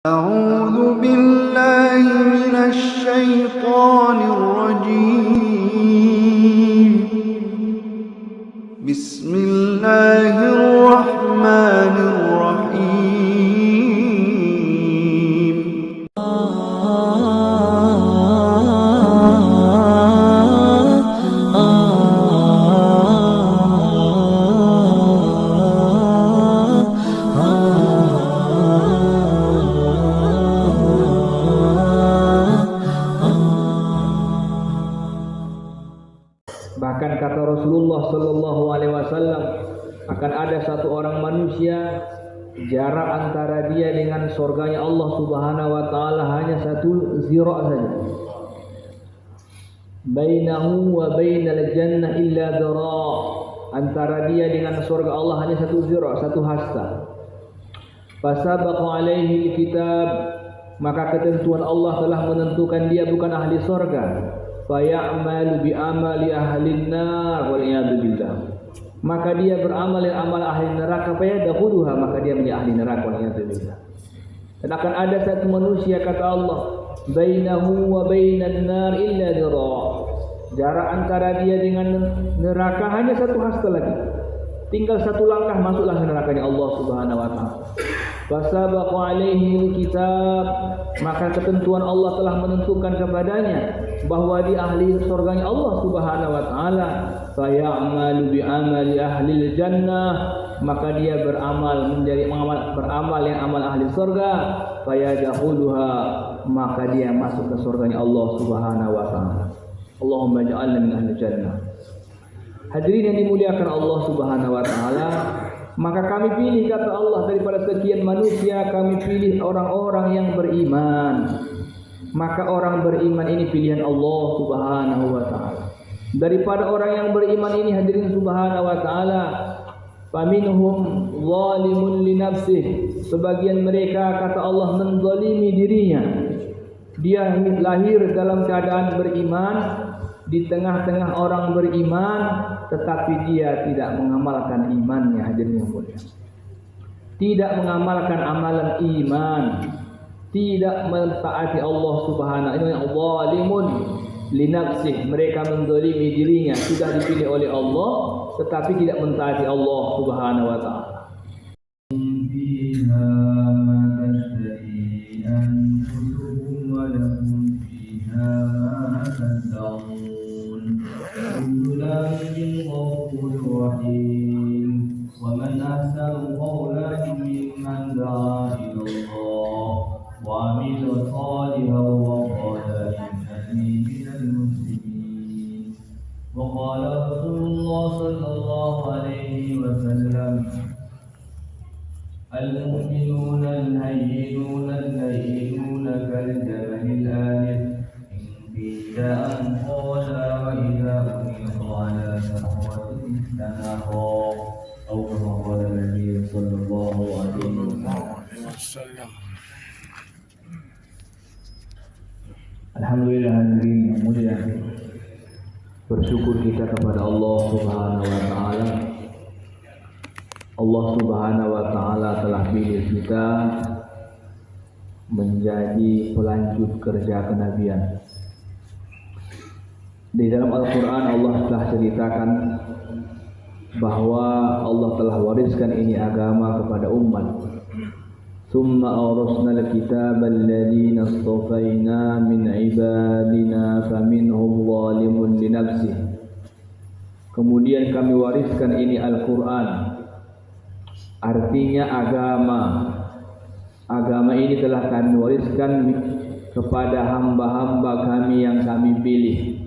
أعوذ بالله من الشيطان الرجيم بسم الله الرحمن الرحيم Bahkan kata Rasulullah sallallahu alaihi wasallam, akan ada satu orang manusia jarak antara dia dengan surganya Allah Subhanahu wa taala hanya satu zira' saja. Bainahu wa bainal jannah illa dhira'. Antara dia dengan surga Allah hanya satu zira', satu hasta. Fasabaqa alaihi alkitab, maka ketentuan Allah telah menentukan dia bukan ahli surga. Fayamalu bi amali ahlin nar wal iyad billah, maka dia beramal dengan amal ahli neraka, fayadkhuluha, maka dia menjadi ahli neraka, wal iyad billah. Dan akan ada satu manusia, kata Allah, bainahu wa bainan nar illa dhira', jarak antara dia dengan neraka hanya satu hasta lagi, tinggal satu langkah masuklah ke nerakanya Allah Subhanahu wa taala. Fasabaqa alaihi kitab, maka ketentuan Allah telah menentukan kepadanya bahwa di ahli surganya Allah Subhanahu wa taala. Fayamalu bi amali ahli jannah, maka dia beramal beramal yang amal ahli surga. Fayadkhuluha, maka dia masuk ke surganya Allah Subhanahu wa taala. Allahumma ja'alna min ahli jannah. Hadirin yang dimuliakan Allah Subhanahu wa taala, maka kami pilih, kata Allah, daripada sekian manusia kami pilih orang-orang yang beriman. Maka orang beriman ini pilihan Allah Subhanahu wa taala. Daripada orang yang beriman ini, hadirin subhanahu wa taala, faminhum zalimun li nafsihi, sebagian mereka, kata Allah, menzalimi dirinya. Dia lahir dalam keadaan beriman, di tengah-tengah orang beriman, tetapi dia tidak mengamalkan imannya, hadirin yang mulia. Tidak mengamalkan amalan iman, tidak mentaati Allah Subhanahu wa taala. Zalimun li nafsihi, mereka menzalimi dirinya, sudah dipilih oleh Allah tetapi tidak mentaati Allah Subhanahu wa taala. ومن أحسن قولا ممن دعا إلى الله وعمل صالحا وقال إنني من المسلمين. وقال رسول الله صلى الله عليه وسلم المؤمنون الهينون اللينون كالجبل الآلف إن قيل أنقالا وإذا أغلق على شهوة استناقا، أو كما قال النبي صلى الله عليه وسلم. Alhamdulillah, hadirin yang mulia, bersyukur kita kepada Allah Subhanahu wa taala. Allah Subhanahu wa taala telah pilih kita menjadi pelanjut kerja kenabian. Di dalam Al-Quran Allah telah ceritakan bahwa Allah telah wariskan ini agama kepada umat. Summa awrasnal kitaba alladhina astafaina min ibadina faminhum zalimun li nafsihi. Kemudian kami wariskan ini Al-Quran, artinya agama. Agama ini telah kami wariskan kepada hamba-hamba kami yang kami pilih.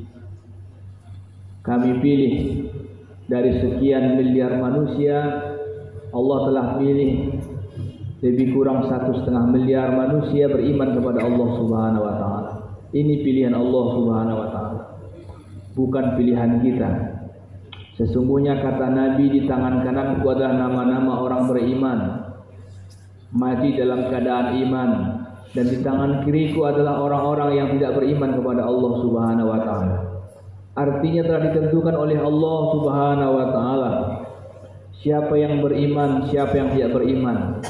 Kami pilih dari sekian miliar manusia, Allah telah pilih lebih kurang 1,5 miliar manusia beriman kepada Allah Subhanahu wa taala. Ini pilihan Allah Subhanahu wa taala, bukan pilihan kita. Sesungguhnya, kata Nabi, di tangan kananku adalah nama-nama orang beriman, mati dalam keadaan iman, dan di tangan kiriku adalah orang-orang yang tidak beriman kepada Allah Subhanahu wa taala. Artinya telah ditentukan oleh Allah Subhanahu wa taala siapa yang beriman, siapa yang tidak beriman.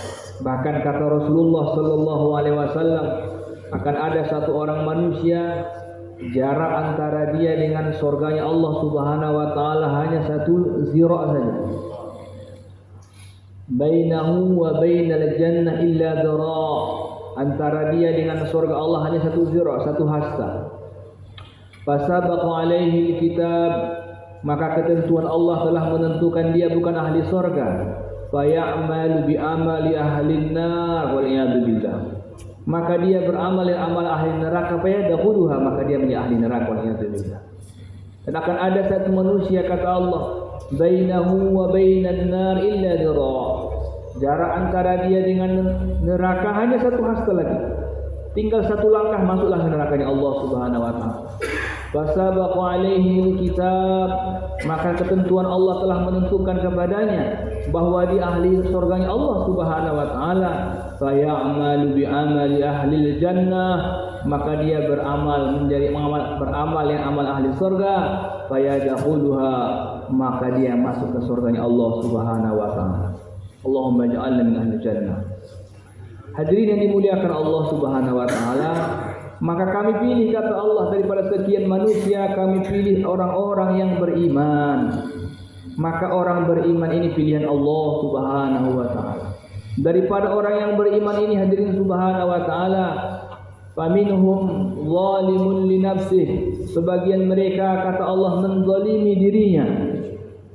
Bahkan kata Rasulullah sallallahu alaihi wasallam, akan ada satu orang manusia jarak antara dia dengan surganya Allah Subhanahu wa taala hanya satu zira' saja. Bainahu wa bainal jannah illa dara'. Antara dia dengan surga Allah hanya satu zira', satu hasta. Fasabaqa alaihi kitab, maka ketentuan Allah telah menentukan dia bukan ahli surga. Fayamalu bi amali ahli nar wal iyad billah. Maka dia beramal yang amal ahli neraka, fayadkhuluha, maka dia menjadi ahli neraka, wal iyad billah. Dan akan ada satu manusia kata Allah, bainahu wa bainan nar illa dira'. Jarak antara dia dengan neraka hanya satu hasta lagi. Tinggal satu langkah masuklah ke nerakanya Allah Subhanahu wa taala. Fasabaqa alaihi kitab, maka ketentuan Allah telah menentukan kepadanya bahwa dia ahli surganya Allah Subhanahu wa taala. Fayamalu bi amali ahli jannah, maka dia beramal yang amal ahli surga. Fayadkhuluha, maka dia masuk ke surganya Allah Subhanahu wa taala. Allahumma ja'alna min ahli jannah. Hadirin yang dimuliakan Allah Subhanahu wa taala, maka kami pilih kata Allah daripada sekian manusia, kami pilih orang-orang yang beriman. Maka orang beriman ini pilihan Allah Subhanahu wa taala. Daripada orang yang beriman ini hadirin subhanahu wa taala, faminhum zalimun li nafsihi, sebagian mereka kata Allah menzalimi dirinya.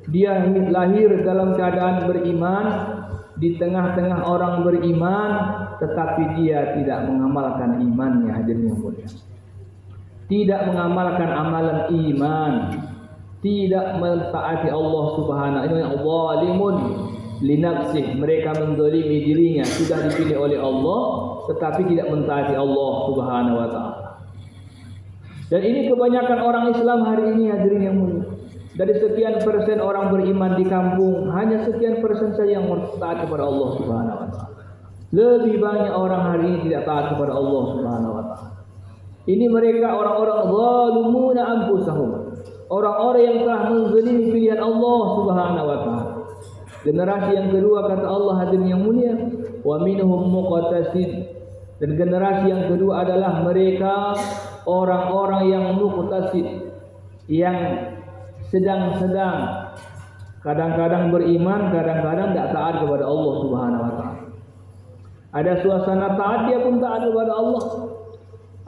Dia lahir dalam keadaan beriman, di tengah-tengah orang beriman, tetapi dia tidak mengamalkan imannya, hadirin yang mulia. Tidak mengamalkan amalan iman, tidak mentaati Allah Subhanahu wa taala. Zalimun li nafsihi, mereka menzalimi dirinya, sudah dipilih oleh Allah tetapi tidak mentaati Allah Subhanahu wa taala. Dan ini kebanyakan orang Islam hari ini, hadirin yang mulia. Dari sekian persen orang beriman di kampung, hanya sekian persen saja yang taat kepada Allah Subhanahu wa taala. Lebih banyak orang hari ini tidak taat kepada Allah Subhanahu wa taala. Ini mereka orang-orang zalimuna anfusahum, orang-orang yang telah menzalimi pilihan Allah Subhanahu wa taala. Generasi yang kedua kata Allah, hadirin yang mulia, wa minhum muqtasid, dan generasi yang kedua adalah mereka orang-orang yang muqtasid, yang sedang-sedang, kadang-kadang beriman, kadang-kadang tidak taat kepada Allah Subhanahu wa taala. Ada suasana taat dia pun taat kepada Allah,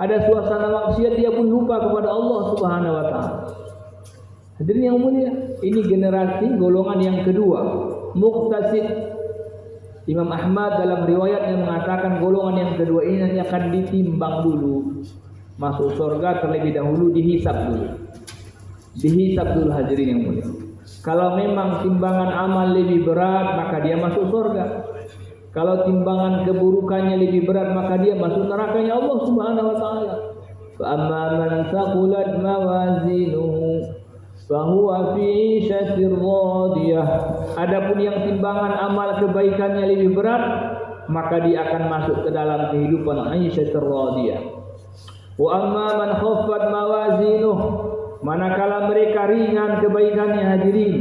ada suasana maksiat dia pun lupa kepada Allah Subhanahu wa taala. Hadirin yang mulia, ini generasi golongan yang kedua, muqtasid. Imam Ahmad dalam riwayatnya mengatakan golongan yang kedua ini nanti akan ditimbang dulu, masuk surga terlebih dahulu, dihisab dulu. Dihisab dulu, hadirin yang mulia. Kalau memang timbangan amal lebih berat, maka dia masuk surga. Kalau timbangan keburukannya lebih berat, maka dia masuk nerakanya Allah Subhanahu wa taala. Fa amma man thaqulat mawazinuhu fahuwa fi 'ishatir radiyah. Adapun yang timbangan amal kebaikannya lebih berat, maka dia akan masuk ke dalam kehidupan 'ishatir radiyah. Wa amma man khaffat mawazinuhu, manakala mereka ringan kebaikannya, hadirin,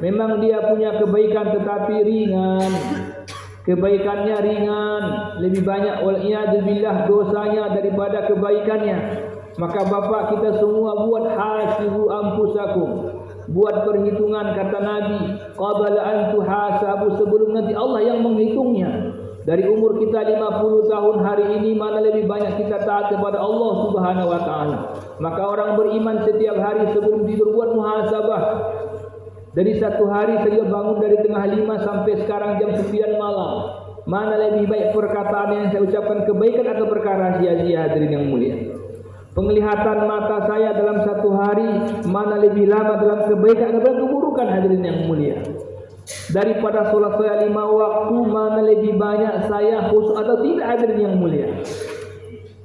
memang dia punya kebaikan tetapi ringan, kebaikannya ringan, lebih banyak wal'iyadzubillah dosanya daripada kebaikannya, maka bapak kita semua buat hasibu anfusakum, buat perhitungan kata Nabi, qabla an tuhasabu, sebelum nanti Allah yang menghitungnya. Dari umur kita 50 tahun hari ini, mana lebih banyak kita taat kepada Allah Subhanahu wa taala. Maka orang beriman setiap hari sebelum tidur buat muhasabah. Dari satu hari saya bangun dari tengah 5 sampai sekarang jam 9 malam, mana lebih baik perkataan yang saya ucapkan kebaikan atau perkara sia-sia, hadirin yang mulia. Penglihatan mata saya dalam satu hari, mana lebih lama dalam kebaikan atau keburukan, hadirin yang mulia. Daripada sholat saya 5 waktu, mana lebih banyak saya khusyuk atau tidak, hadirin yang mulia.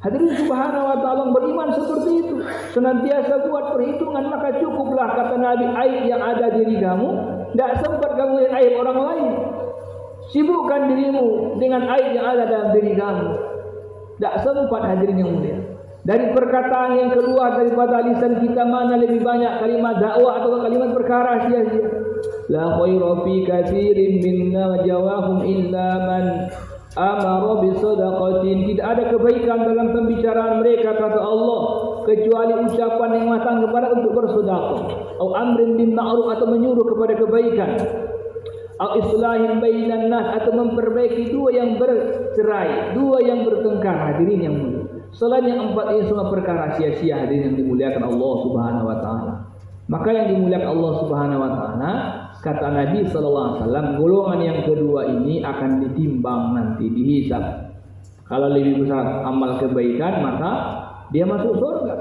Hadirin subhanahu wa ta'ala, beriman seperti itu, senantiasa buat perhitungan, maka cukuplah kata Nabi, aib yang ada diri kamu, tidak sempat kamu lihat aib orang lain. Sibukkan dirimu dengan aib yang ada dalam diri kamu, tidak sempat, hadirin yang mulia. Dari perkataan yang keluar daripada lisan kita, mana lebih banyak kalimat dakwah atau kalimat perkara sia-sia. La khaira fi katsirin min najwahum illa man amara bisadaqatin, tidak ada kebaikan dalam pembicaraan mereka kata Allah kecuali ucapan yang matang kepada untuk bersedekah, atau amrin bil ma'ruf atau menyuruh kepada kebaikan, atau islahin bainan nas atau memperbaiki dua yang bercerai, dua yang bertengkar. Hadirin yang mulia, selain yang empat ini semua perkara sia-sia hadirin yang dimuliakan Allah Subhanahu wa taala. Maka yang dimuliakan Allah Subhanahu wa taala, kata Nabi sallallahu alaihi wasallam, golongan yang kedua ini akan ditimbang nanti, dihisab. Kalau lebih besar amal kebaikan maka dia masuk surga.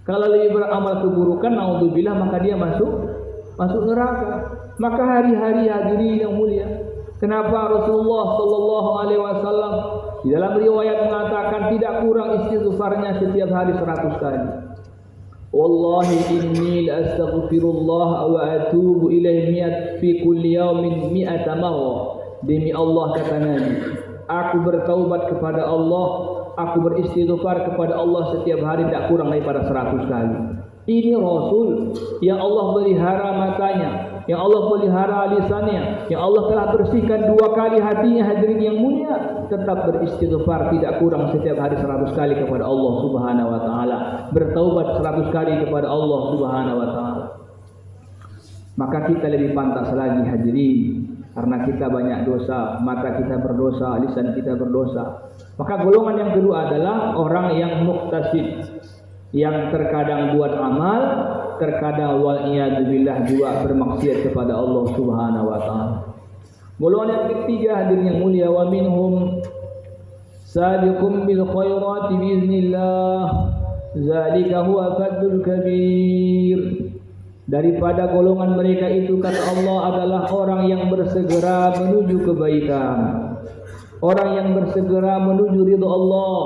Kalau lebih beramal keburukan, naudzubillah, maka dia masuk neraka. Maka hari-hari hadirin yang mulia, kenapa Rasulullah sallallahu alaihi wasallam di dalam riwayat mengatakan tidak kurang istighfarnya setiap hari 100 kali. Wallahi inni la astaghfirullah wa atubu ilaihi fi kulli yawmin 100 marrah. Demi Allah kata Nabi, aku bertaubat kepada Allah, aku beristighfar kepada Allah setiap hari tidak kurang daripada 100 kali. Ini Rasul yang Allah pelihara matanya, yang Allah pelihara lisannya, yang Allah telah bersihkan 2 kali hatinya hadirin yang mulia, tetap beristighfar tidak kurang setiap hari 100 kali kepada Allah Subhanahu wa taala, bertaubat 100 kali kepada Allah Subhanahu wa taala. Maka kita lebih pantas lagi hadirin, karena kita banyak dosa, mata kita berdosa, lisan kita berdosa. Maka golongan yang kedua adalah orang yang muktasid, yang terkadang buat amal, terkadang wal'iyadzubillah juga bermaksiat kepada Allah Subhanahu wa taala. Golongan yang ketiga hadirin yang mulia, wa minhum sabiqum bil khairati biiznillah, zalika huwa fadlul kabir. Daripada golongan mereka itu kata Allah adalah orang yang bersegera menuju kebaikan, orang yang bersegera menuju ridha Allah,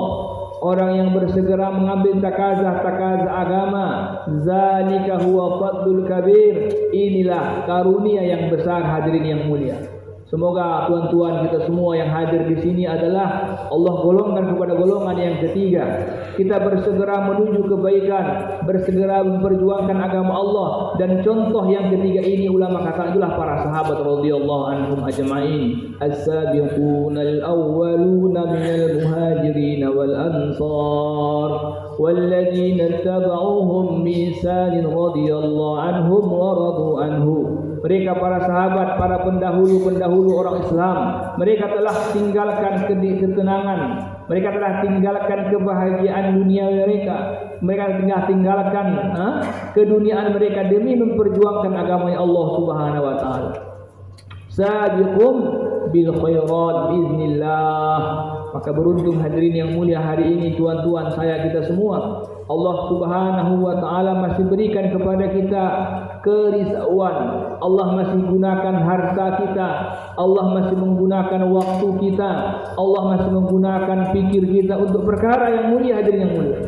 orang yang bersegera mengambil takazah agama. Zalika huwa fadlul kabir, inilah karunia yang besar hadirin yang mulia. Semoga tuan-tuan kita semua yang hadir di sini adalah Allah golongkan kepada golongan yang ketiga. Kita bersegera menuju kebaikan, bersegera memperjuangkan agama Allah, dan contoh yang ketiga ini ulama kata itulah para sahabat radhiyallahu anhum ajma'in. As-sabiquna al-awwaluna minal muhajirin wal ansar walladzina tabauhum bi ihsanin radhiyallahu anhum wa radu anhu. Mereka para sahabat, para pendahulu orang Islam, mereka telah tinggalkan ketenangan, mereka telah tinggalkan kebahagiaan dunia mereka telah tinggalkan keduniaan mereka demi memperjuangkan agama Allah Subhanahu wa taala. Sabiqum bil khairat biiznillah. Maka beruntung hadirin yang mulia hari ini tuan-tuan saya kita semua, Allah Subhanahu wa taala masih berikan kepada kita kerisauan. Allah masih gunakan harta kita, Allah masih menggunakan waktu kita, Allah masih menggunakan pikir kita untuk perkara yang mulia hadirin yang mulia.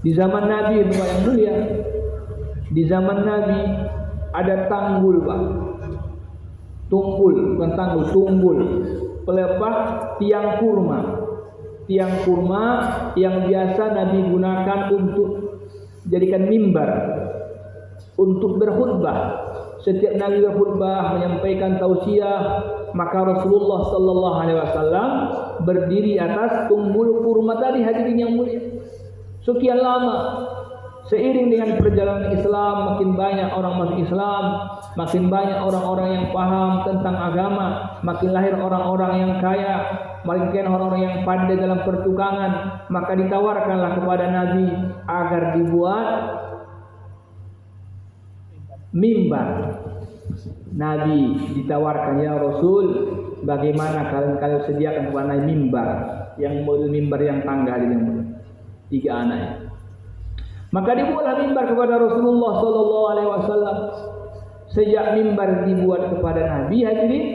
Di zaman Nabi Bapak yang mulia, di zaman Nabi ada tanggul Pak. Tunggul, bukan tanggul, tunggul. Pelepah tiang kurma. Tiang kurma yang biasa Nabi gunakan untuk jadikan mimbar untuk berkhutbah. Setiap Nabi berkhutbah menyampaikan tausiah, maka Rasulullah sallallahu alaihi wasallam berdiri atas tunggul kurma tadi hadirin yang mulia. Sekian lama. Seiring dengan perjalanan Islam, makin banyak orang masuk Islam, makin banyak orang-orang yang paham tentang agama, makin lahir orang-orang yang kaya, makin orang-orang yang pandai dalam pertukangan, maka ditawarkanlah kepada Nabi agar dibuat mimbar. Nabi ditawarkan, ya Rasul, bagaimana kalian sediakan kepada mimbar, yang model mimbar yang tangga dengan 3 anaknya. Maka dibuatlah mimbar kepada Rasulullah sallallahu alaihi wasallam. Sejak mimbar dibuat kepada Nabi hadirin,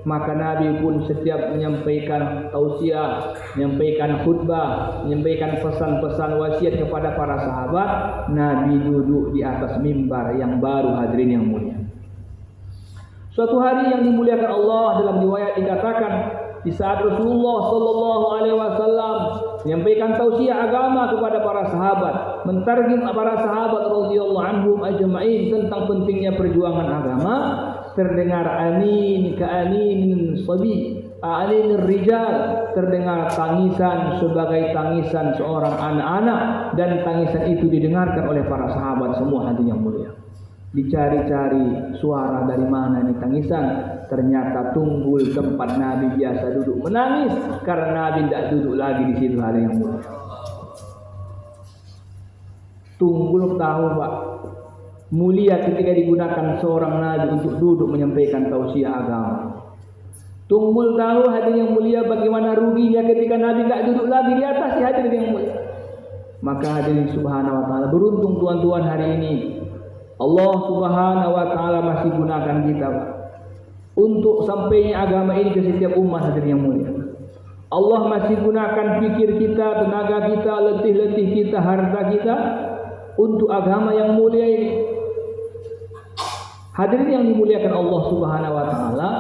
maka Nabi pun setiap menyampaikan tausiah, menyampaikan khutbah, menyampaikan pesan-pesan wasiat kepada para sahabat, Nabi duduk di atas mimbar yang baru hadirin yang mulia. Suatu hari yang dimuliakan Allah, dalam riwayat dikatakan di saat Rasulullah sallallahu alaihi wasallam menyampaikan tausiah agama kepada para sahabat, mentarjim para sahabat radhiyallahu anhum ajma'in tentang pentingnya perjuangan agama, terdengar anin ka anin sabi, A'linir rijal, terdengar tangisan sebagai tangisan seorang anak-anak, dan tangisan itu didengarkan oleh para sahabat semua. Hadirin yang mulia, dicari-cari suara dari mana ini tangisan. Ternyata Tunggul tempat Nabi biasa duduk menangis karena Nabi tidak duduk lagi di situ. Hadirin yang mulia, Tunggul tahu Pak, mulia ketika digunakan seorang Nabi untuk duduk menyampaikan tausiah agama. Tunggul tahu hadirin yang mulia bagaimana ruginya ketika Nabi tidak duduk lagi di atas. Hadirin yang mulia, maka hadirin subhanahu wa ta'ala, beruntung tuan-tuan hari ini Allah subhanahu wa ta'ala masih gunakan kita Pak, untuk sampainya agama ini ke setiap umat. Hadirin yang mulia, Allah masih gunakan pikir kita, tenaga kita, letih-letih kita, harta kita untuk agama yang mulia ini. Hadirin yang dimuliakan Allah subhanahu wa ta'ala,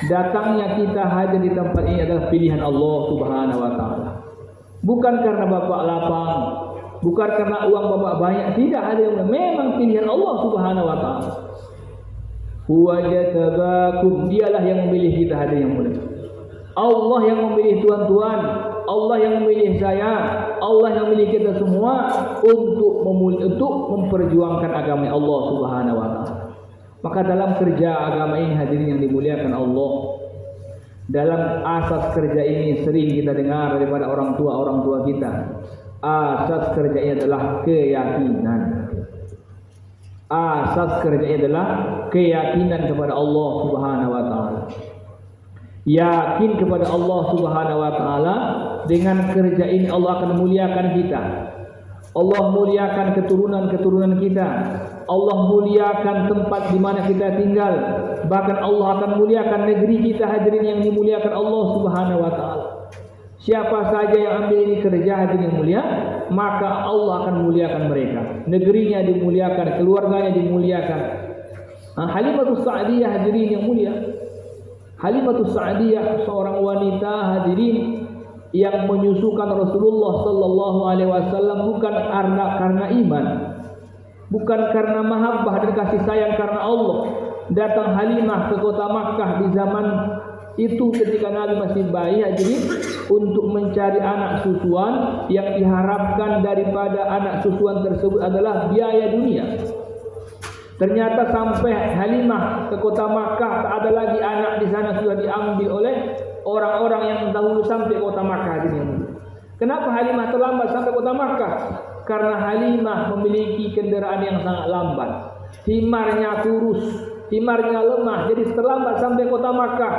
datangnya kita hadir di tempat ini adalah pilihan Allah subhanahu wa ta'ala. Bukan karena bapak lapang, bukan karena uang bapak banyak, tidak. Hadirin, memang pilihan Allah subhanahu wa ta'ala. Huwa jatabakum, dialah yang memilih kita. Hadirin yang mulia, Allah yang memilih tuan-tuan, Allah yang memilih saya, Allah yang memilih kita semua untuk memperjuangkan agama Allah subhanahu wa ta'ala. Maka dalam kerja agama ini hadirin yang dimuliakan Allah, dalam asas kerja ini sering kita dengar daripada orang tua kita. Asas kerja ini adalah keyakinan. Asas kerja ini adalah keyakinan kepada Allah subhanahu wa ta'ala. Yakin kepada Allah subhanahu wa ta'ala, dengan kerja ini Allah akan memuliakan kita. Allah muliakan keturunan-keturunan kita. Allah muliakan tempat di mana kita tinggal. Bahkan Allah akan muliakan negeri kita. Hadirin yang dimuliakan Allah subhanahu wa ta'ala, siapa saja yang ambil ini kerja hadirin yang mulia, maka Allah akan muliakan mereka. Negerinya dimuliakan, keluarganya dimuliakan. Halimatus Sa'diyah hadirin yang mulia, Halimatus Sa'diyah seorang wanita hadirin yang menyusukan Rasulullah sallallahu alaihi wasallam bukan karena iman, bukan karena mahabbah dan kasih sayang karena Allah. Datang Halimah ke kota Makkah di zaman itu ketika Nabi masih bayi hadirin, untuk mencari anak susuan yang diharapkan daripada anak susuan tersebut adalah biaya dunia. Ternyata sampai Halimah ke kota Makkah, tak ada lagi anak di sana, sudah diambil oleh orang-orang yang dahulu sampai kota Makkah. Kenapa Halimah terlambat sampai kota Makkah? Karena Halimah memiliki kendaraan yang sangat lambat, himarnya kurus, himarnya lemah, jadi terlambat sampai kota Makkah.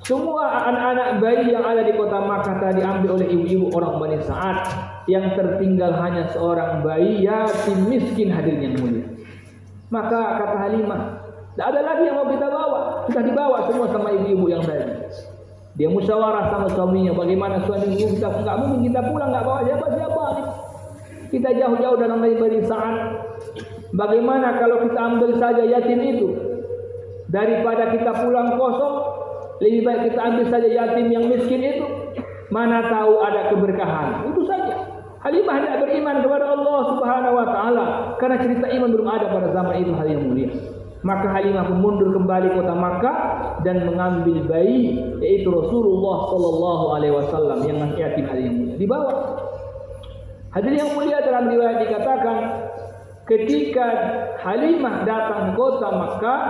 Semua anak-anak bayi yang ada di kota Makkah tadi diambil oleh ibu-ibu orang Bani Sa'ad, yang tertinggal hanya seorang bayi yatim miskin hadirin yang mulia. Maka kata Halimah, tidak ada lagi yang mau kita bawa, sudah dibawa semua sama ibu-ibu yang tadi. Dia musyawarah sama suaminya, bagaimana suami kita nggak mungkin kita pulang nggak bawa siapa-siapa. Kita jauh-jauh dalam Bani Sa'ad. Bagaimana kalau kita ambil saja yatim itu, daripada kita pulang kosong, lebih baik kita ambil saja yatim yang miskin itu. Mana tahu ada keberkahan. Itu saja. Halimah tidak beriman kepada Allah subhanahu wa ta'ala, karena cerita iman belum ada pada zaman itu, hal yang mulia. Maka Halimah pun mundur kembali kota Makkah dan mengambil bayi, yaitu Rasulullah sallallahu alaihi wasallam yang masih yatim, hal yang mulia, dibawa. Hadirin yang mulia, dalam riwayat dikatakan ketika Halimah datang ke kota Makkah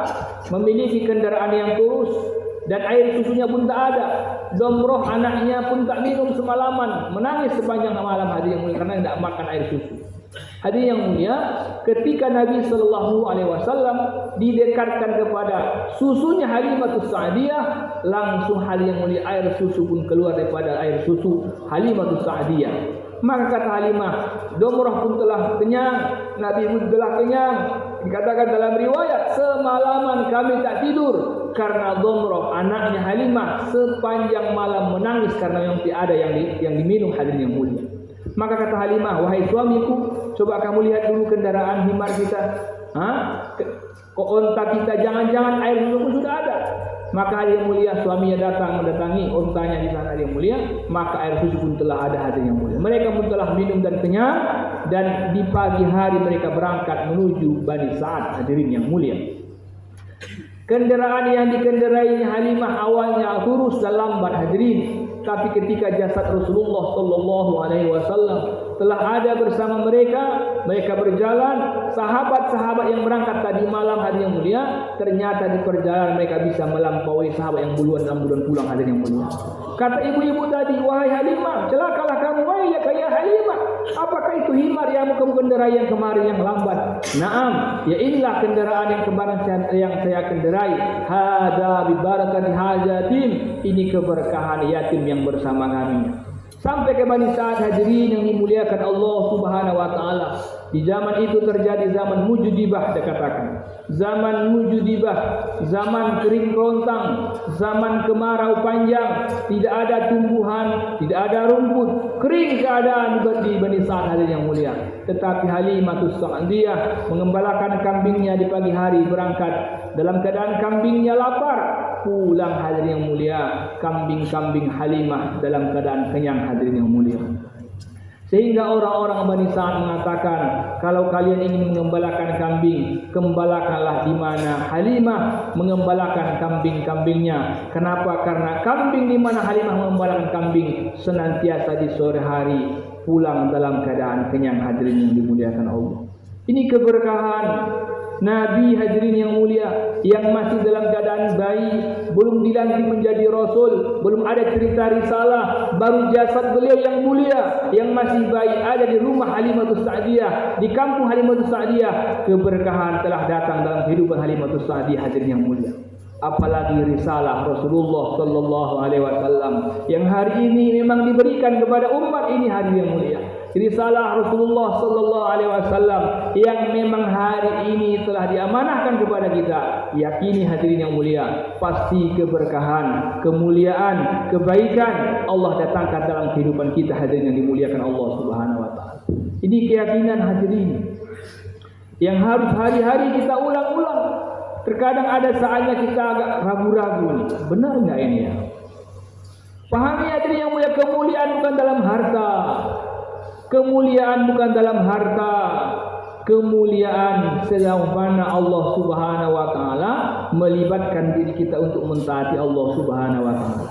memiliki kendaraan yang kurus dan air susunya pun tak ada, Domroh anaknya pun tak minum semalaman, menangis sepanjang malam hadirin yang mulia karena tidak makan air susu. Hadirin yang mulia, ketika Nabi sallallahu alaihi wasallam didekatkan kepada susunya Halimatus Sa'diyah, langsung hadirin yang mulia air susu pun keluar daripada air susu Halimatus Sa'diyah. Maka kata Halimah, Domroh pun telah kenyang, Nabi pun telah kenyang. Dikatakan dalam riwayat, semalaman kami tak tidur karena Domroh anaknya Halimah sepanjang malam menangis karena yang tidak ada yang diminum hadirin yang mulia. Maka kata Halimah, wahai suamiku, coba kamu lihat dulu kendaraan himar kita, onta kita, jangan-jangan air susu pun sudah ada. Maka hadirin yang mulia, suaminya datang mendatangi ontanya di sana yang mulia, maka air susu pun telah ada hadirin yang mulia. Mereka pun telah minum dan kenyang, dan di pagi hari mereka berangkat menuju Bani Sa'ad hadirin yang mulia. Kendaraan yang dikendarai Halimah awalnya lurus dan lambat hadirin, tapi ketika jasad Rasulullah sallallahu alaihi wasallam telah ada bersama mereka, mereka berjalan, sahabat-sahabat yang berangkat tadi malam hari yang mulia, ternyata di perjalanan mereka bisa melampaui sahabat yang duluan dalam bulan pulang hari yang mulia. Kata ibu-ibu tadi, wahai Halimah, celakalah kamu, wahai ya Halimah, apakah itu himar yang kamu kendarai yang kemarin yang lambat? Naam, ya inilah kendaraan yang kemarin yang saya kendarai. Hada bi barakati hajatin, ini keberkahan yatim yang bersama kami. Sampai ke Bani Sa'ad hadirin yang dimuliakan Allah Subhanahu wa taala. Di zaman itu terjadi zaman mujudibah, dikatakan. Zaman mujudibah, zaman kering kerontang, zaman kemarau panjang, tidak ada tumbuhan, tidak ada rumput, kering keadaan di Bani Sa'ad hadirin yang mulia. Tetapi Halimatus Sa'diyah mengembalakan kambingnya di pagi hari, berangkat dalam keadaan kambingnya lapar, pulang hadirin yang mulia, kambing-kambing Halimah dalam keadaan kenyang hadirin yang mulia. Sehingga orang-orang Bani Sa'ad mengatakan, kalau kalian ingin mengembalakan kambing, gembalakanlah di mana Halimah mengembalakan kambing-kambingnya. Kenapa? Karena kambing di mana Halimah mengembalakan kambing senantiasa di sore hari pulang dalam keadaan kenyang hadirin yang dimuliakan Allah. Ini keberkahan Nabi hadirin yang mulia, yang masih dalam keadaan bayi, belum dilantik menjadi Rasul, belum ada cerita risalah, baru jasad beliau yang mulia, yang masih bayi ada di rumah Halimatus Sa'diyah, di kampung Halimatus Sa'diyah. Keberkahan telah datang dalam kehidupan Halimatus Sa'diyah hadirin yang mulia. Apalagi risalah Rasulullah sallallahu alaihi wasallam yang hari ini memang diberikan kepada umat ini hadirin yang mulia. Risalah Rasulullah sallallahu alaihi wasallam yang memang hari ini telah diamanahkan kepada kita. Yakini hadirin yang mulia, pasti keberkahan, kemuliaan, kebaikan Allah datangkan dalam kehidupan kita hadirin yang dimuliakan Allah Subhanahu wa taala. Ini keyakinan hadirin yang harus hari-hari kita ulang-ulang. Terkadang ada saatnya kita agak ragu-ragu nih, benar enggak ini ya? Pahami hadirin yang mulia, kemuliaan bukan dalam harta. Kemuliaan bukan dalam harta. Kemuliaan sejauh mana Allah Subhanahu wa taala melibatkan diri kita untuk mentaati Allah Subhanahu wa taala.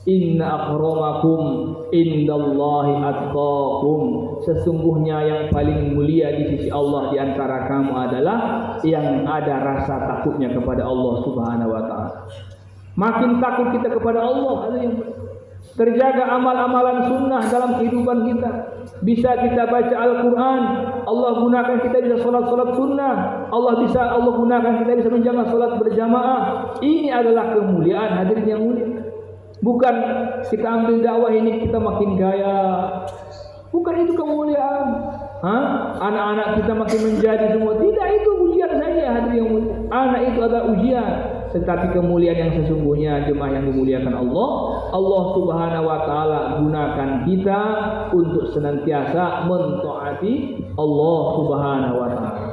Inna akramakum indallahi atqakum. Sesungguhnya yang paling mulia di sisi Allah di antara kamu adalah yang ada rasa takutnya kepada Allah Subhanahu wa taala. Makin takut kita kepada Allah, terjaga amal-amalan sunnah dalam kehidupan kita. Bisa kita baca Al-Quran, Allah gunakan kita bisa solat-solat sunnah. Allah gunakan kita bisa menjaga solat berjamaah. Ini adalah kemuliaan hadirin yang mulia. Bukan kita ambil dakwah ini kita makin gaya. Bukan itu kemuliaan. Anak-anak kita makin menjadi semua. Tidak, itu ujian saja hadirin yang mulia. Anak itu adalah ujian. Tetapi kemuliaan yang sesungguhnya jemaah yang dimuliakan Allah, Allah Subhanahu wa taala gunakan kita untuk senantiasa mentaati Allah Subhanahu wa taala.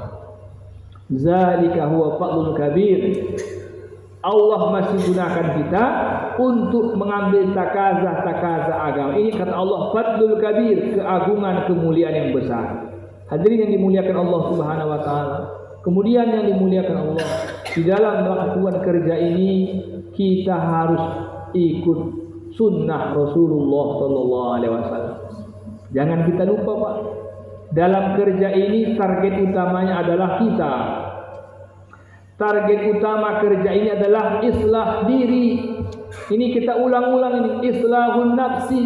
Zalika huwa fadlul kabir. Allah masih gunakan kita untuk mengambil takazah agama. Ini kata Allah, fadlul kabir, keagungan, kemuliaan yang besar. Hadirin yang dimuliakan Allah Subhanahu wa taala. Kemudian yang dimuliakan Allah, di dalam melakukan kerja ini kita harus ikut sunnah Rasulullah sallallahu alaihi wasallam. Jangan kita lupa, Pak. Dalam kerja ini target utamanya adalah kita. Target utama kerja ini adalah islah diri. Ini kita ulang-ulang ini, islahun nafsi.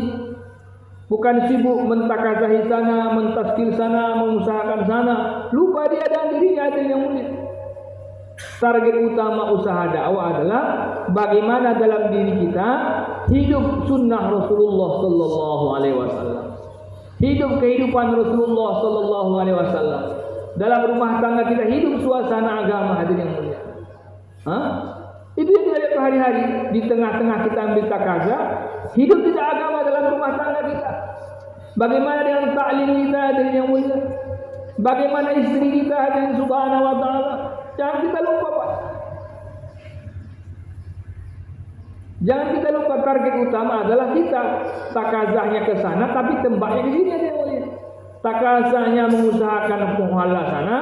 Bukan sibuk mentakazahi sana, mentaskil sana, mengusahakan sana. Lupa dia dan dirinya ada yang mulia. Target utama usaha dakwah adalah bagaimana dalam diri kita hidup sunnah Rasulullah sallallahu alaihi wasallam. Hidup kehidupan Rasulullah sallallahu alaihi wasallam. Dalam rumah tangga kita hidup suasana agama hadirin yang mulia. Itu yang kita lihat hari-hari. Di tengah-tengah kita ambil takazah, hidup tidak agama dalam rumah tangga kita. Bagaimana dengan ta'lim kita hadirin yang mulia? Bagaimana istri kita hadirin subhanahu wa ta'ala? Jangan kita lupa, Pak. Jangan kita lupa target utama adalah kita. Takazahnya ke sana tapi tembaknya ke sini hadirin yang mulia. Takazahnya mengusahakan muhalla sana,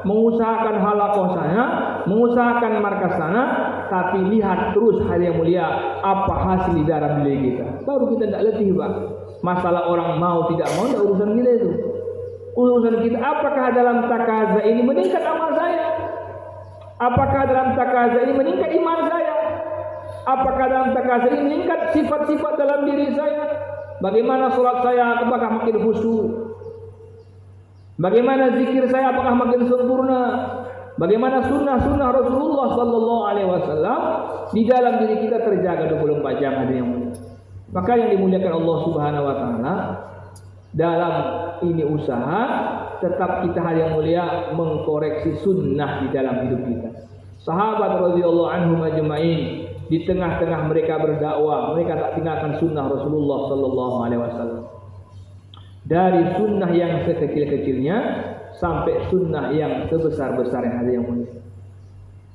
mengusahakan halaqah sana, mengusahakan markas sana, tapi lihat terus hari yang mulia apa hasil di dalam diri kita. Baru kita tidak letih, Pak. Masalah orang mau tidak mau, tidak urusan kita itu. Urusan kita, apakah dalam takaza ini meningkat amal saya? Apakah dalam takaza ini meningkat iman saya? Apakah dalam takaza ini meningkat sifat-sifat dalam diri saya? Bagaimana sholat saya? Apakah makin khusyuk? Bagaimana zikir saya? Apakah makin sempurna? Bagaimana sunnah-sunnah Rasulullah Sallallahu Alaihi Wasallam di dalam diri kita terjaga 24 jam ada yang mulia. Maka yang dimuliakan Allah Subhanahu Wa Taala dalam ini usaha tetap kita hal yang mulia mengkoreksi sunnah di dalam hidup kita. Sahabat radhiyallahu anhum ajma'in di tengah-tengah mereka berdakwah, mereka tak tinggalkan sunnah Rasulullah Sallallahu Alaihi Wasallam. Dari sunnah yang sekecil-kecilnya sampai sunnah yang sebesar-besar yang ada yang mulia.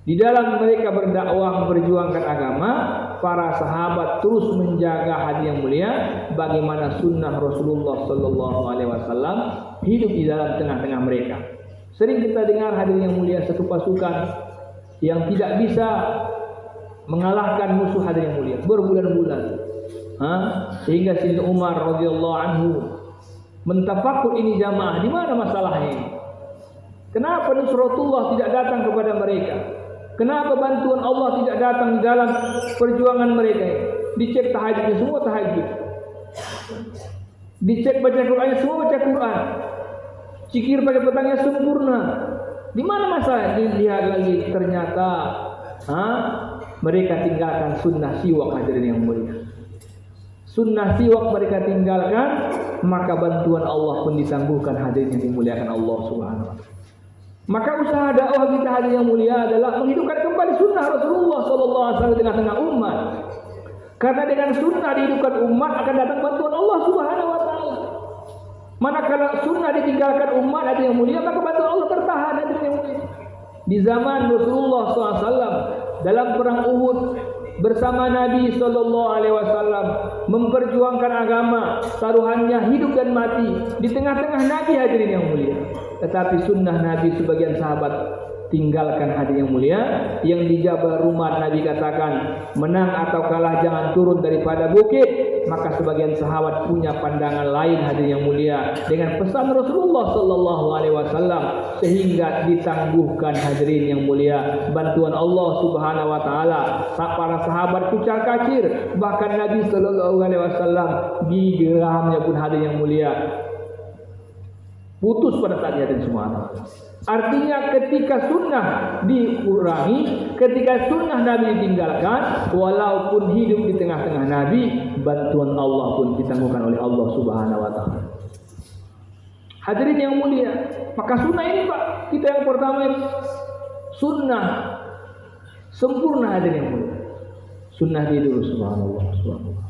Di dalam mereka berdakwah memperjuangkan agama, para sahabat terus menjaga hati yang mulia, bagaimana sunnah Rasulullah Sallallahu Alaihi Wasallam hidup di dalam tengah-tengah mereka. Sering kita dengar hadirin yang mulia satu pasukan yang tidak bisa mengalahkan musuh hadirin yang mulia berbulan-bulan, sehingga Sayyidina Umar radhiyallahu anhu mentafakkur ini jamaah, di mana masalahnya ini? Kenapa nusratullah tidak datang kepada mereka? Kenapa bantuan Allah tidak datang di dalam perjuangan mereka? Dicek tahajudnya semua tahajud, dicek baca Qur'annya semua baca Qur'an, zikir pada petangnya sempurna. Di mana masalah? Dilihat lagi ternyata mereka tinggalkan sunnah siwak hadirin yang mulia. Sunnah siwak mereka tinggalkan, maka bantuan Allah pun ditangguhkan hadirin yang dimuliakan Allah Subhanahu wa Ta'ala. Maka usaha dakwah kita hadirin yang mulia adalah menghidupkan kembali sunnah Rasulullah Sallallahu Alaihi Wasallam di tengah-tengah umat. Karena dengan sunnah dihidupkan umat akan datang bantuan Allah Subhanahu wa Ta'ala. Manakala sunnah ditinggalkan umat hadirin yang mulia, maka bantuan Allah tertahan hadirin yang mulia. Di zaman Rasulullah SAW dalam perang Uhud bersama Nabi Sallallahu Alaihi Wasallam memperjuangkan agama, taruhannya hidup dan mati di tengah-tengah Nabi hadirin yang mulia. Tetapi sunnah Nabi sebagian sahabat tinggalkan hadirin yang mulia, yang di Jabal Rumat Nabi katakan menang atau kalah jangan turun daripada bukit. Maka sebagian sahabat punya pandangan lain hadirin yang mulia dengan pesan Rasulullah Sallallahu Alaihi Wasallam, sehingga ditangguhkan hadirin yang mulia bantuan Allah Subhanahu Wa Taala. Para sahabat kucar kacir, bahkan Nabi Sallallahu Alaihi Wasallam gigi geramnya pun hadirin yang mulia putus pada saatnya dan semua. Artinya ketika sunnah dikurangi, ketika sunnah Nabi ditinggalkan, walaupun hidup di tengah-tengah Nabi, bantuan Allah pun ditangguhkan oleh Allah Subhanahu Wa Taala. Hadirin yang mulia, maka sunnah ini Pak, kita yang pertama ini sunnah sempurna hadirin yang mulia. Sunnah dia dulu, subhanallah, subhanallah.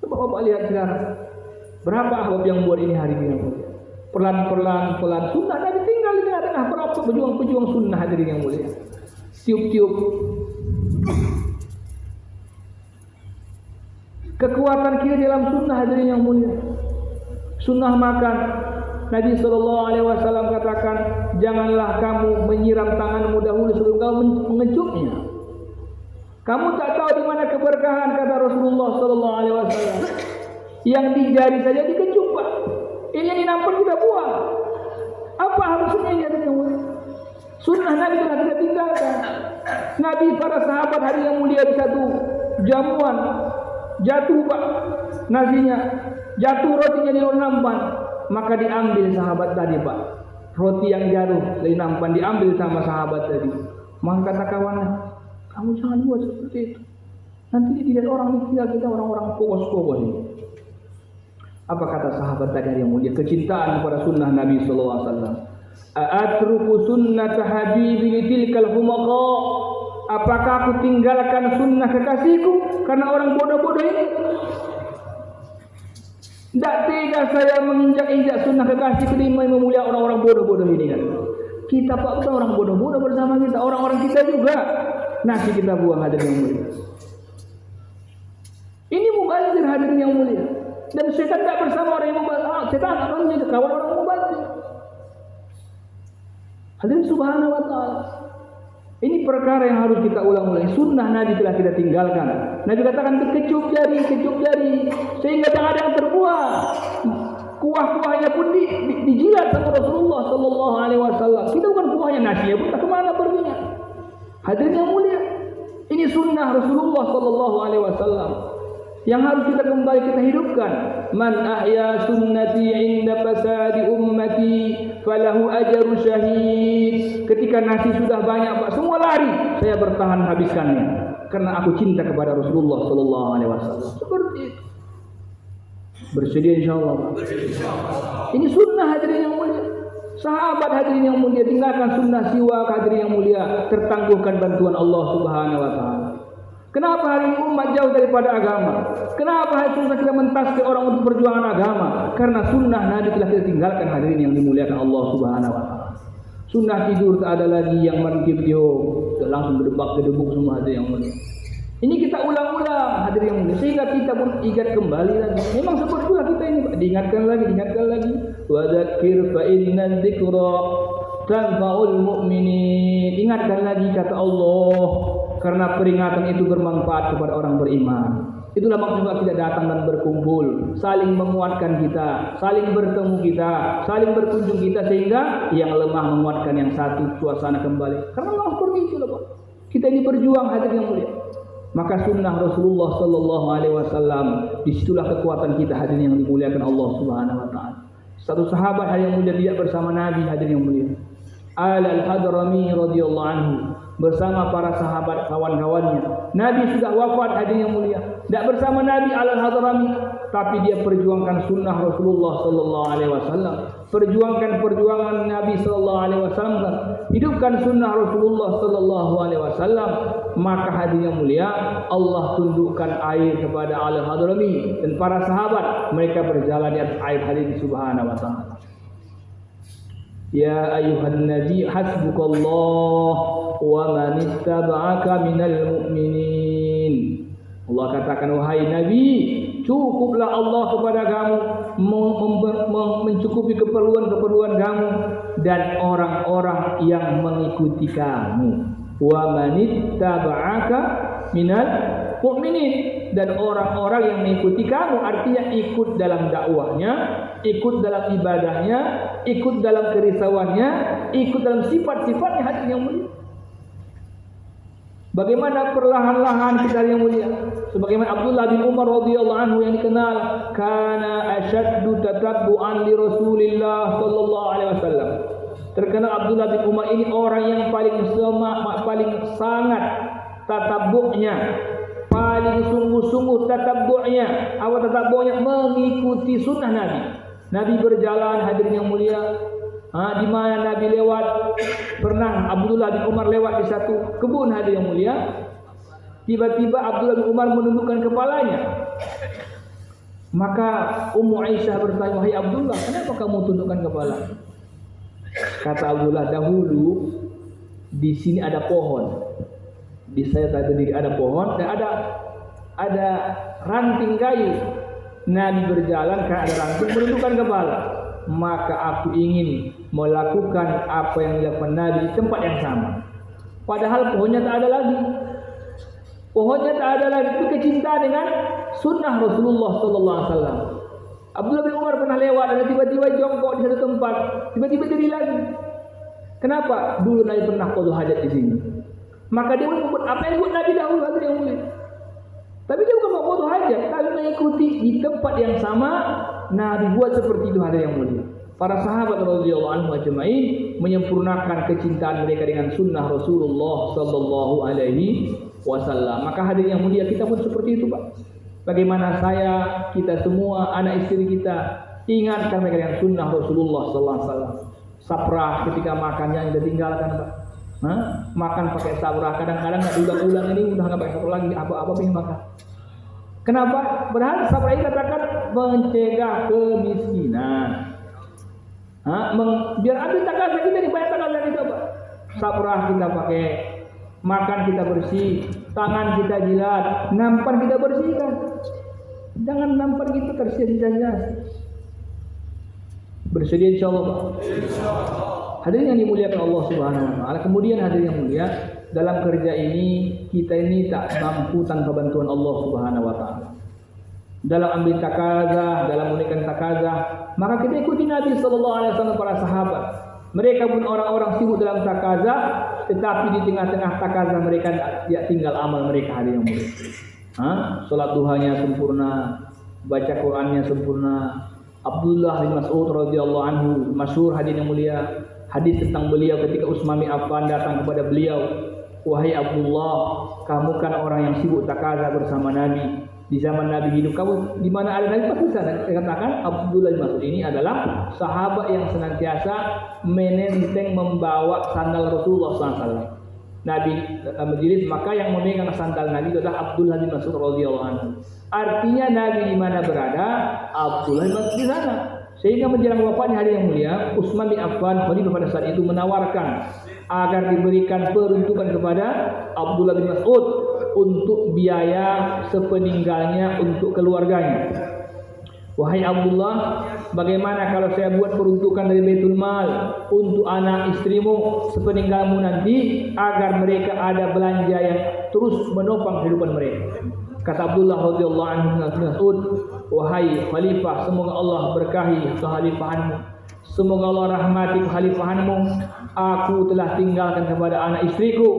Coba Bapak lihat sekarang, berapa ahbab yang buat ini hari ini yang mulia. Pelan-pelan sunnah Nabi tinggal di tengah-tengah berapa pejuang-pejuang sunnah hadirin yang mulia. Tiup-tiup kekuatan kita dalam sunnah hadirin yang mulia. Sunnah makan, Nabi Sallallahu Alaihi Wasallam katakan, janganlah kamu menyiram tanganmu dahulu sebelum kamu mengecupnya. Kamu tak tahu di mana keberkahan, kata Rasulullah Sallallahu Alaihi Wasallam. Yang di jari saja dikecup, Pak. Ini yang dinampak kita buang. Apa harusnya yang mulia? Sunnah Nabi telah kita tinggalkan. Nabi para sahabat hari yang mulia di satu jamuan jatuh Pak nasinya, jatuh rotinya di nampan, maka diambil sahabat tadi Pak. Roti yang jatuh dari nampan diambil sama sahabat tadi. Maka kata kawannya, kamu jangan buat seperti itu. Nanti dilihat orang dikira kita orang-orang pokos-pokos ini. Apa kata sahabat tadi yang mulia? Kecintaan kepada sunnah Nabi Sallallahu Alaihi Wasallam. Atruku sunnata habibi litilkal humaqa. Apakah aku tinggalkan sunnah kekasihku karena orang bodoh-bodoh ini? Tidak tega saya menginjak-injak sunnah kekasihku demi memulia orang-orang bodoh-bodoh ini kan? Kita Pak bukan orang bodoh-bodoh bersama kita, orang-orang kita juga. Nasi kita buang hadirin yang mulia. Ini mubazir hadirin yang mulia. Dan setan tidak bersama orang yang mubazir. Setan orangnya kawan orang mubazir. Hadirin subhanahu wa ta'ala. Ini perkara yang harus kita ulang-ulang. Sunnah Nabi telah kita tinggalkan. Nabi katakan kecup jari, sehingga tak ada yang terbuang. Kuah-kuahnya pun dijilat sama Rasulullah sallallahu alaihi wasallam. Kita bukan kuahnya nasi, ya, kemana perginya? Hadirin yang mulia, ini sunnah Rasulullah sallallahu alaihi wasallam yang harus kita kembali kita hidupkan. Man ahya sunnati inda fasadi ummati falahu ajru syahid. Ketika nasi sudah banyak, Pak, semua lari, saya bertahan habiskannya karena aku cinta kepada Rasulullah sallallahu alaihi wasallam. Seperti itu. Bersedia insyaallah. Ini sunnah hadirin yang mulia. Sahabat hadirin yang mulia, tinggalkan sunnah siwak hadirin yang mulia, tertangguhkan bantuan Allah Subhanahu wa taala. Kenapa hari ini umat jauh daripada agama? Kenapa hari ini kita mentasbih orang untuk perjuangan agama? Karena sunnah Nabi telah kita tinggalkan hadirin yang dimuliakan Allah Subhanahu wa taala. Sunnah tidur tak ada lagi, yang mangkip langsung gedebak-gedebuk semua hadirin yang mulia. Ini kita ulang-ulang hadirin yang mulia, sehingga kita pun ingat kembali lagi. Memang seperti itulah kita ini, diingatkan lagi. Wa dzakir fa inna dzikra tanfa'ul mu'minin. Ingatkan lagi kata Allah, karena peringatan itu bermanfaat kepada orang beriman. Itulah maksudnya kita datang dan berkumpul, saling menguatkan kita, saling bertemu kita, saling berkunjung kita, sehingga yang lemah menguatkan yang satu, suasana kembali. Karena Allah seperti itu loh, Pak. Kita ini berjuang hadirin yang mulia. Maka sunnah Rasulullah sallallahu alaihi wasallam, disitulah kekuatan kita hadirin yang dimuliakan Allah Subhanahu wa taala. Satu sahabat yang mulia dia bersama Nabi hadirin yang mulia. Al-Hadrami radhiyallahu anhu bersama para sahabat kawan-kawannya. Nabi sudah wafat hadirin yang mulia. Tidak bersama Nabi Al-Hadrami, tapi dia perjuangkan sunnah Rasulullah sallallahu alaihi wasallam. Perjuangkan perjuangan Nabi sallallahu alaihi wasallam, hidupkan sunnah Rasulullah sallallahu alaihi wasallam. Maka hadirin yang mulia, Allah tundukkan air kepada Al-Hadrami dan para sahabat, mereka berjalan di atas air hadirin subhanahu wa ta'ala. Ya ayuhan nabi hasbukallah wa man ittaba'aka minal mu'minin. Allah katakan, wahai Nabi, cukuplah Allah kepada kamu, mencukupi keperluan kamu dan orang-orang yang mengikuti kamu. Wa man ittaba'aka minal mu'minin, dan orang-orang yang mengikuti kamu, artinya ikut dalam dakwahnya, ikut dalam ibadahnya, ikut dalam kerisauannya, ikut dalam sifat-sifatnya hadirin yang mulia. Bagaimana perlahan-lahan kita yang mulia, sebagaimana Abdullah bin Umar radhiyallahu anhu yang dikenal, kana asyaddu tatabbu'an li Rasulillah sallallahu alaihi wasallam. Terkenal Abdullah bin Umar ini orang yang paling sangat tatabbu'nya, paling sungguh-sungguh tatabbu'nya. Apa tatabbu'nya? Mengikuti sunnah Nabi. Nabi berjalan hadirin yang mulia, di mana Nabi lewat, pernah Abdullah bin Umar lewat di satu kebun hadirin yang mulia. Tiba-tiba Abdullah bin Umar menundukkan kepalanya. Maka Ummu Aisyah bertanya, wahai Abdullah, kenapa kamu tundukkan kepala? Kata Abdullah, dahulu di sini ada pohon, di saya tadi ada pohon dan ada ranting kayu. Nabi berjalan karena ada ranting, menundukkan kepala. Maka aku ingin melakukan apa yang dilakukan Nabi di tempat yang sama. Padahal pohonnya tak ada lagi. Pohonnya tak ada lagi. Itu kecintaan dengan sunnah Rasulullah sallallahu alaihi wasallam. Abdullah bin Umar pernah lewat dan tiba-tiba jongkok di satu tempat, tiba-tiba jadi lagi. Kenapa? Dulu Nabi pernah qada hajat di sini. Maka dia menyebut apa yang buat Nabi dahulu hadirin yang mulia. Tapi dia bukan mau qada hajat, tapi mengikuti di tempat yang sama. Nabi buat seperti itu hadirin yang mulia. Para sahabat radhiyallahu anhum ajma'in menyempurnakan kecintaan mereka dengan sunnah Rasulullah sallallahu alaihi wasallam. Maka hadirin yang mulia, kita pun seperti itu, Pak. Bagaimana saya, kita semua, anak istri kita ingatkan mereka dengan sunnah Rasulullah sallallahu alaihi wasallam. Saprah ketika makannya kita tinggalkan, Pak. Makan pakai saprah. Kadang-kadang enggak diulang-ulang, ini udah enggak pakai saprah lagi, apa-apa pengen makan. Kenapa? Padahal saprah ini katakan mencegah kemiskinan. Biar ambil takazah kita nih, banyak takazah kita, Pak. Saprah kita pakai, makan kita bersih, tangan kita jilat, nampan kita bersihkan. Jangan nampan kita tersia-sia. Bersedia insyaallah, Pak. Hadirin yang dimuliakan Allah Subhanahu wa taala. Kemudian hadirin yang mulia, dalam kerja ini kita ini tak mampu tanpa bantuan Allah Subhanahu wa taala. Dalam ambil takazah, dalam menunaikan takazah, maka kita ikuti Nabi sallallahu alaihi wasallam, para sahabat. Mereka pun orang-orang sibuk dalam takazah, tetapi di tengah-tengah takazah mereka tidak tinggal amal mereka, hadirin yang mulia. Salat duhanya sempurna, baca Qurannya sempurna. Abdullah bin Mas'ud radhiyallahu anhu masyhur, hadirin yang mulia, hadis tentang beliau ketika Utsman bin Affan datang kepada beliau, "Wahai Abdullah, kamu kan orang yang sibuk takazah bersama Nabi. Di zaman Nabi hidup, kamu di mana ada Nabi pasti sana." Dikatakan Abdullah bin Mas'ud ini adalah sahabat yang senantiasa menenteng membawa sandal Rasulullah SAW. Nabi majelis, maka yang memegang sandal Nabi itu adalah Abdullah bin Mas'ud radhiyallahu anhu. Artinya Nabi di mana berada, Abdullah bin Mas'ud di sana. Sehingga menjelang wafatnya, hadirin yang mulia, Utsman bin Affan khalifah pada saat itu menawarkan agar diberikan peruntukan kepada Abdullah bin Mas'ud untuk biaya sepeninggalnya untuk keluarganya. "Wahai Abdullah, bagaimana kalau saya buat peruntukan dari Baitul Mal untuk anak istrimu sepeninggalmu nanti, agar mereka ada belanja yang terus menopang kehidupan mereka?" Kata Abdullah radhiyallahu anhu Mas'ud, "Wahai khalifah, semoga Allah berkahi kekhalifahanmu, semoga Allah rahmati kekhalifahanmu. Aku telah tinggalkan kepada anak istriku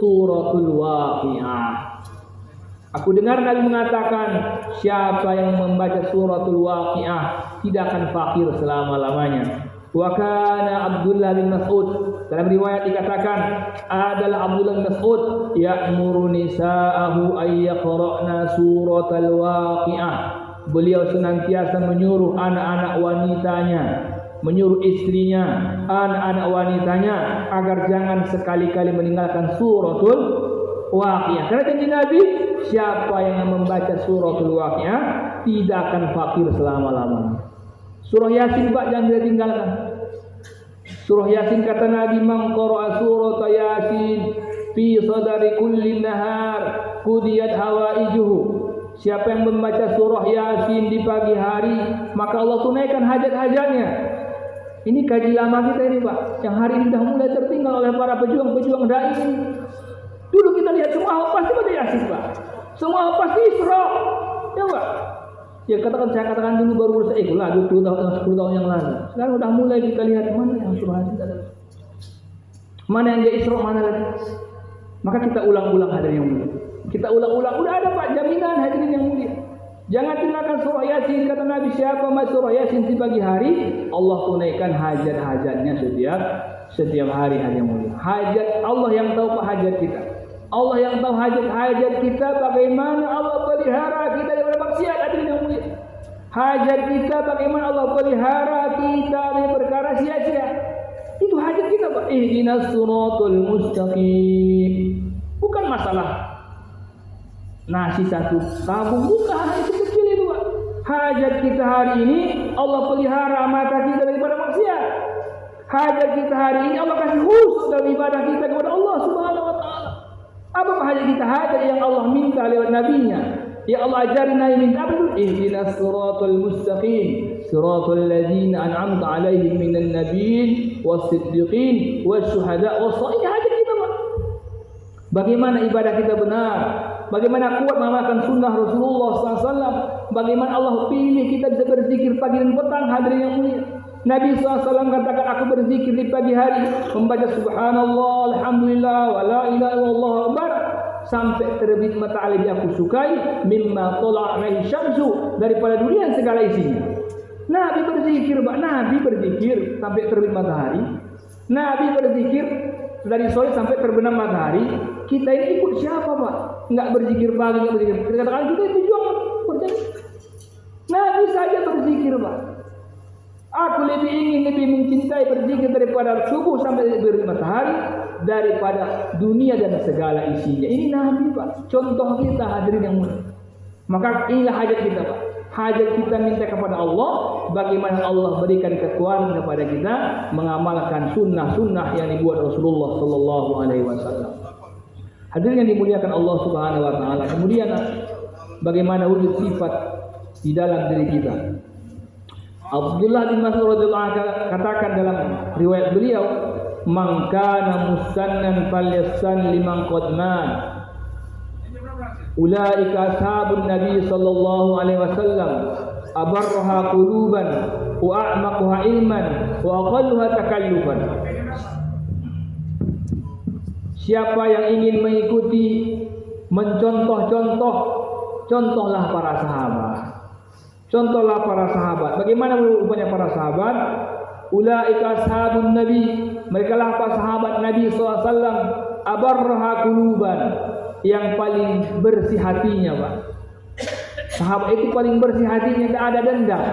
suratul Waqiah." Aku dengar Nabi mengatakan, siapa yang membaca suratul Waqiah tidak akan fakir selama-lamanya. Wa kana Abdullah bin Mas'ud, dalam riwayat dikatakan adalah Abdullah bin Mas'ud ya'muru nisa'ahu ay yaqra'na suratul Waqiah. Beliau senantiasa menyuruh anak-anak wanitanya, menyuruh istrinya, anak-anak wanitanya agar jangan sekali-kali meninggalkan suratul Waqiah. Karena janji Nabi, siapa yang membaca suratul Waqiah tidak akan fakir selama-lamanya. Surah Yasin, Pak, jangan ditinggalkan. Surah Yasin kata Nabi, "Man qara'a surata Yasin fi sadari kulli nahar qudiyat hawaijuhu." Siapa yang membaca surah Yasin di pagi hari, maka Allah tunaikan hajat-hajatnya. Ini kaji lama kita ini, Pak, yang hari ini sudah mulai tertinggal oleh para pejuang-pejuang dai ini. Dulu kita lihat semua pasti baca Yasin, Pak. Semua pasti Isra. Ya, Pak. Ya saya katakan dulu baru selesai lah 20 tahun 10 tahun yang lalu. Sekarang udah mulai kita lihat mana yang surah Yasin ada. Mana yang dia Isra, mana lagi. Maka kita ulang-ulang, hadirin yang mulia. Kita ulang-ulang, udah ada, Pak, jaminan, hadirin yang mulia. Jangan tinggalkan surah Yasin. Kata Nabi, siapa membaca surah Yasin di pagi hari, Allah tunaikan hajat-hajatnya setiap hari, hadirin yang mulia. Hajat Allah yang tahu, Pak, hajat kita. Allah yang tahu hajat-hajat kita, bagaimana Allah pelihara kita daripada maksiat, hadirin yang mulia. Hajat kita, bagaimana Allah pelihara kita dari perkara sia-sia. Itu hajat kita, Pak. Ihdinas siratal mustaqim. Bukan masalah nasi satu tabung, bukan, itu kecil itu, Pak. Hajat kita hari ini, Allah pelihara mata kita daripada maksiat. Hajat kita hari ini, Allah kasih khusus dalam ibadah kita kepada Allah Subhanahu wa taala. Apa hajat kita? Hajat yang Allah minta lewat nabinya. Ya Allah ajarin Nabi minta apa itu? Ihdinas siratal mustaqim, siratal ladzina an'amta 'alaihim minan nabiyyin was-siddiqin wasyuhada was-shalihin. Hajat kita, Pak. Bagaimana ibadah kita benar? Bagaimana kuat mengamalkan sunnah Rasulullah SAW? Bagaimana Allah pilih kita bisa berzikir pagi dan petang, hadirin yang mulia. Nabi SAW katakan, aku berzikir di pagi hari, membaca subhanallah, alhamdulillah, wa la ilaha illallah akbar, sampai terbit matahari yang aku sukai, mimma tala' alaihi syamsu, daripada dunia yang segala isinya. Nabi berzikir, Pak. Nabi berzikir sampai terbit matahari. Nabi berzikir dari sore sampai terbenam matahari. Kita ini ikut siapa, Pak? Enggak berzikir pagi, enggak berzikir. Katakan kita itu juang berjaya. Nabi saja berzikir, Pak. Aku lebih ingin, lebih mencintai berzikir daripada subuh sampai terbit matahari, daripada dunia dan segala isinya. Ini Nabi, Pak. Contoh kita, hadirin yang mulia. Maka inilah hajat kita, Pak. Hajat kita minta kepada Allah, bagaimana Allah berikan kekuatan kepada kita mengamalkan sunnah-sunnah yang dibuat Rasulullah Sallallahu Alaihi Wasallam. Hadirin yang dimuliakan Allah Subhanahu Wa Taala. Kemudian bagaimana wujud sifat di dalam diri kita. Abdullah bin Mas'ud radhiyallahu anhu katakan dalam riwayat beliau, man kana mustannan falyastan liman qad mat. Ulaika ashabun Nabi sallallahu alaihi wasallam abarraha quluban wa a'maquha ilman wa aqalluha takallufan. Siapa yang ingin mengikuti, mencontoh-contoh, contohlah para sahabat. Contohlah para sahabat. Bagaimana rupanya para sahabat? Ulaika ashabun Nabi, mereka lah para sahabat Nabi SAW. Abarraha quluban, yang paling bersih hatinya, Pak. Sahabat itu paling bersih hatinya, tidak ada dendam,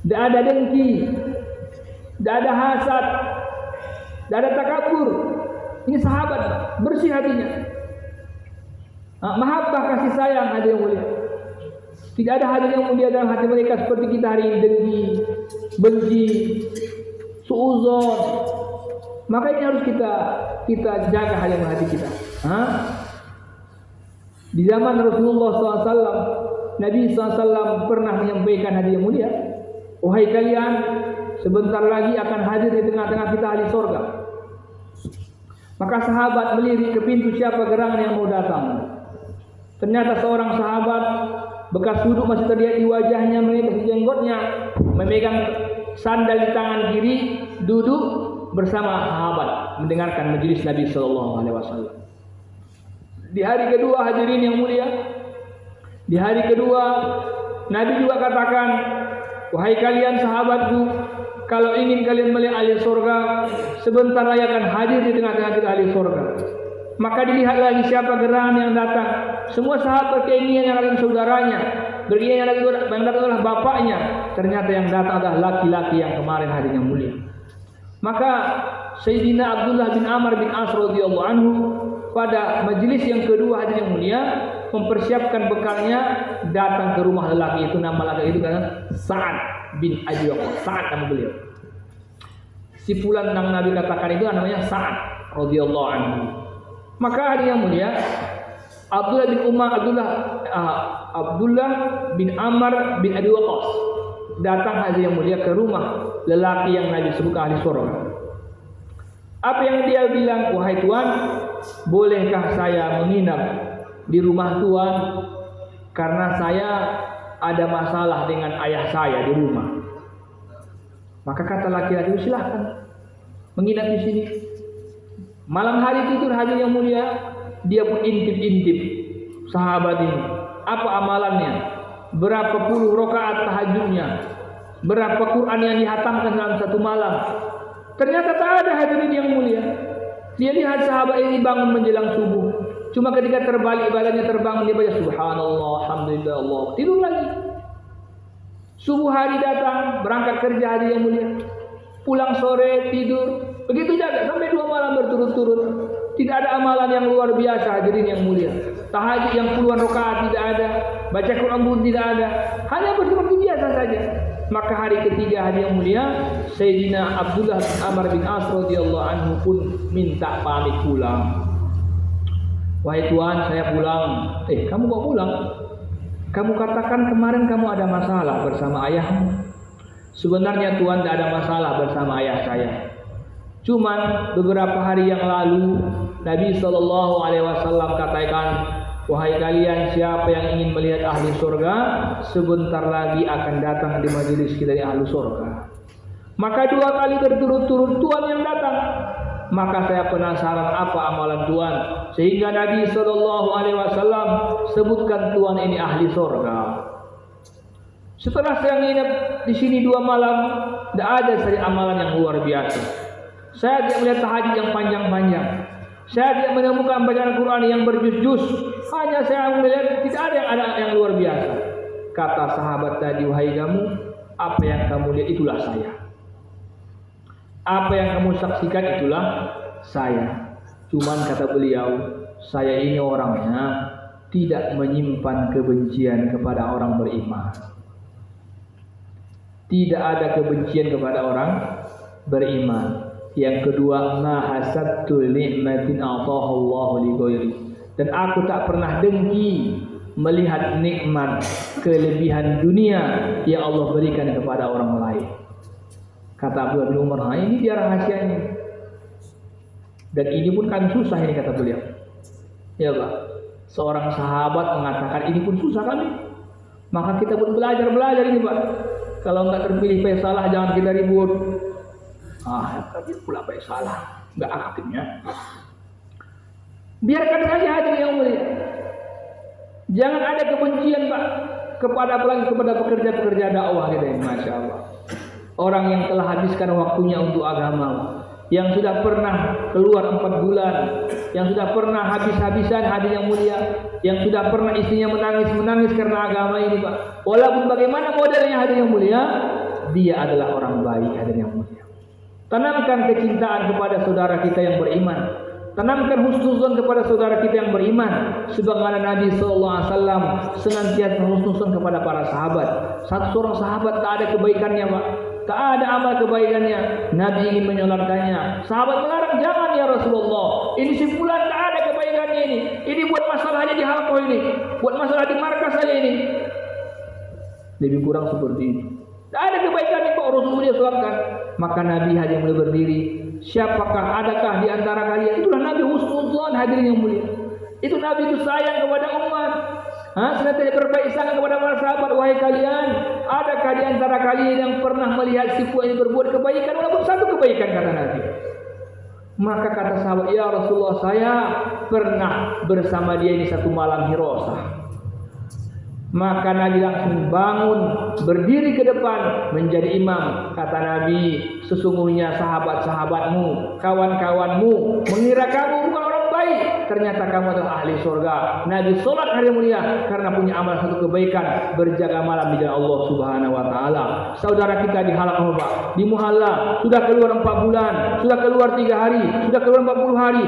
tidak ada dengki, tidak ada hasad, tidak ada takabur. Ini sahabat, Pak, bersih hatinya. Mahabbah, kasih sayang, hadirin mulia. Tidak ada hadirin yang mulia dalam hati mereka seperti kita hari ini, dengki, benci, suuzon. Maka ini harus kita jaga hadirin hati kita. Di zaman Rasulullah SAW, Nabi SAW pernah menyampaikan hadiah mulia, wahai kalian, sebentar lagi akan hadir di tengah-tengah kita ahli sorga. Maka sahabat melirik ke pintu siapa gerangan yang mau datang. Ternyata seorang sahabat, bekas duduk masih terlihat di wajahnya, memegang jenggotnya, memegang sandal di tangan kiri, duduk bersama sahabat mendengarkan majelis Nabi SAW. Di hari kedua, hadirin yang mulia, di hari kedua Nabi juga katakan, wahai kalian sahabatku, kalau ingin kalian melihat ahli surga, sebentar lagi akan hadir di tengah-tengah kita ahli surga. Maka dilihat lagi siapa gerangan yang datang. Semua sahabat berkeinginan yang datang saudaranya, berkeinginan yang datang adalah bapaknya. Ternyata yang datang adalah laki-laki yang kemarin hari yang mulia. Maka Sayyidina Abdullah bin Amr bin As radhiyallahu anhu pada majelis yang kedua hadirin yang mulia mempersiapkan bekalnya, datang ke rumah lelaki itu. Nama lelaki itu kan Sa'ad bin Abi Waqqas. Sa'ad nama beliau. Si fulan yang Nabi katakan itu namanya Sa'ad radhiyallahu anhu. Maka hadirin yang mulia, Abdullah bin Amr bin Abi Waqqas datang hadirin yang mulia ke rumah lelaki yang Nabi sebut ahli surga. Apa yang dia bilang? Wahai Tuhan, bolehkah saya menginap di rumah Tuhan karena saya ada masalah dengan ayah saya di rumah. Maka kata laki-laki itu, silahkan menginap di sini. Malam hari tidur hadirin yang mulia, dia pun intip-intip sahabat ini. Apa amalannya? Berapa puluh rakaat tahajudnya? Berapa Quran yang dihatamkan dalam satu malam? Ternyata tak ada hadirin yang mulia. Dia lihat sahabat ini bangun menjelang subuh. Cuma ketika terbalik badannya terbangun, dia baca subhanallah, alhamdulillah, Allah. Tidur lagi. Subuh hari datang, berangkat kerja hadirin yang mulia. Pulang sore, tidur. Begitu jaga sampai 2 malam berturut-turut. Tidak ada amalan yang luar biasa hadirin yang mulia. Tahajud yang puluhan rakaat tidak ada. Baca Quran pun tidak ada. Hanya seperti biasa saja. Maka hari ketiga hadirin yang mulia, Sayyidina Abdullah bin Amr bin As radhiyallahu anhu pun minta pamit pulang. Wahai Tuhan, saya pulang. Kamu kok pulang? Kamu katakan kemarin kamu ada masalah bersama ayahmu. Sebenarnya Tuhan tidak ada masalah bersama ayah saya. Cuman beberapa hari yang lalu Nabi SAW katakan, wahai kalian, siapa yang ingin melihat ahli surga, sebentar lagi akan datang di majelis kita di ahli surga. Maka 2 kali berturut-turut Tuhan yang datang. Maka saya penasaran apa amalan Tuhan, sehingga Nabi SAW sebutkan Tuhan ini ahli surga. Setelah saya nginep di sini 2 malam, tidak ada saja amalan yang luar biasa. Saya tidak melihat tahajud yang panjang-panjang. Saya tidak menemukan bacaan Quran yang berjus-jus. Hanya saya melihat tidak ada yang luar biasa. Kata sahabat tadi, wahai kamu, apa yang kamu lihat itulah saya. Apa yang kamu saksikan itulah saya. Cuman kata beliau, saya ini orangnya tidak menyimpan kebencian kepada orang beriman. Tidak ada kebencian kepada orang beriman. Yang kedua, ma hasadtu ni'matin ataha Allahu li ghairi. Dan aku tak pernah dengki melihat nikmat kelebihan dunia yang Allah berikan kepada orang lain. Kata Abdullah bin Umar, ini dia rahasianya. Dan ini pun kan susah ini kata beliau. Ya Pak. Seorang sahabat mengatakan ini pun susah kami. Maka kita pun belajar ini Pak. Kalau nggak terpilih Faisalah jangan kita ribut. Tapi pula Faisalah nggak aktifnya. Biarkan saja hadirin yang mulia. Jangan ada kebencian Pak kepada pekerja-pekerja dakwah kita ini, masya Allah. Orang yang telah habiskan waktunya untuk agama, yang sudah pernah keluar 4 bulan, yang sudah pernah habis-habisan hadirin yang mulia, yang sudah pernah istrinya menangis karena agama ini Pak. Walaupun bagaimana modelnya hadirin yang mulia, dia adalah orang baik hadirin yang mulia. Tanamkan kecintaan kepada saudara kita yang beriman. Tanamkan husnuzon kepada saudara kita yang beriman, sebagaimana Nabi SAW senantiasa husnuzon kepada para sahabat. Satu seorang sahabat tak ada kebaikannya Pak, tak ada amal kebaikannya, Nabi ingin menyolatkannya. Sahabat melarang, jangan ya Rasulullah, ini si fulan tak ada kebaikannya ini buat masalahnya di halqah ini, buat masalah di markas saja ini. Lebih kurang seperti itu. Tak ada kebaikannya kok Rasulullah sholatkan. Maka Nabi hanya mulai berdiri. Siapakah adakah di antara kalian? Itulah Nabi husnuzon hadirin yang mulia. Itu Nabi itu sayang kepada umat. Senantiasa berbaik sangka kepada para sahabat. Wahai kalian, adakah di antara kalian yang pernah melihat si fulan ini berbuat kebaikan walaupun satu kebaikan, kata Nabi. Maka kata sahabat, ya Rasulullah, saya pernah bersama dia ini satu malam hirosah. Maka Nabi langsung bangun, berdiri ke depan menjadi imam. Kata Nabi, sesungguhnya sahabat-sahabatmu, kawan-kawanmu mengira kamu bukan orang baik, ternyata kamu adalah ahli surga. Nabi sholat hari mulia karena punya amal satu kebaikan, berjaga malam di jalan Allah Subhanahu wa taala. Saudara kita di halaqah Pak, di muhalla, sudah keluar 4 bulan, sudah keluar 3 hari, sudah keluar 40 hari.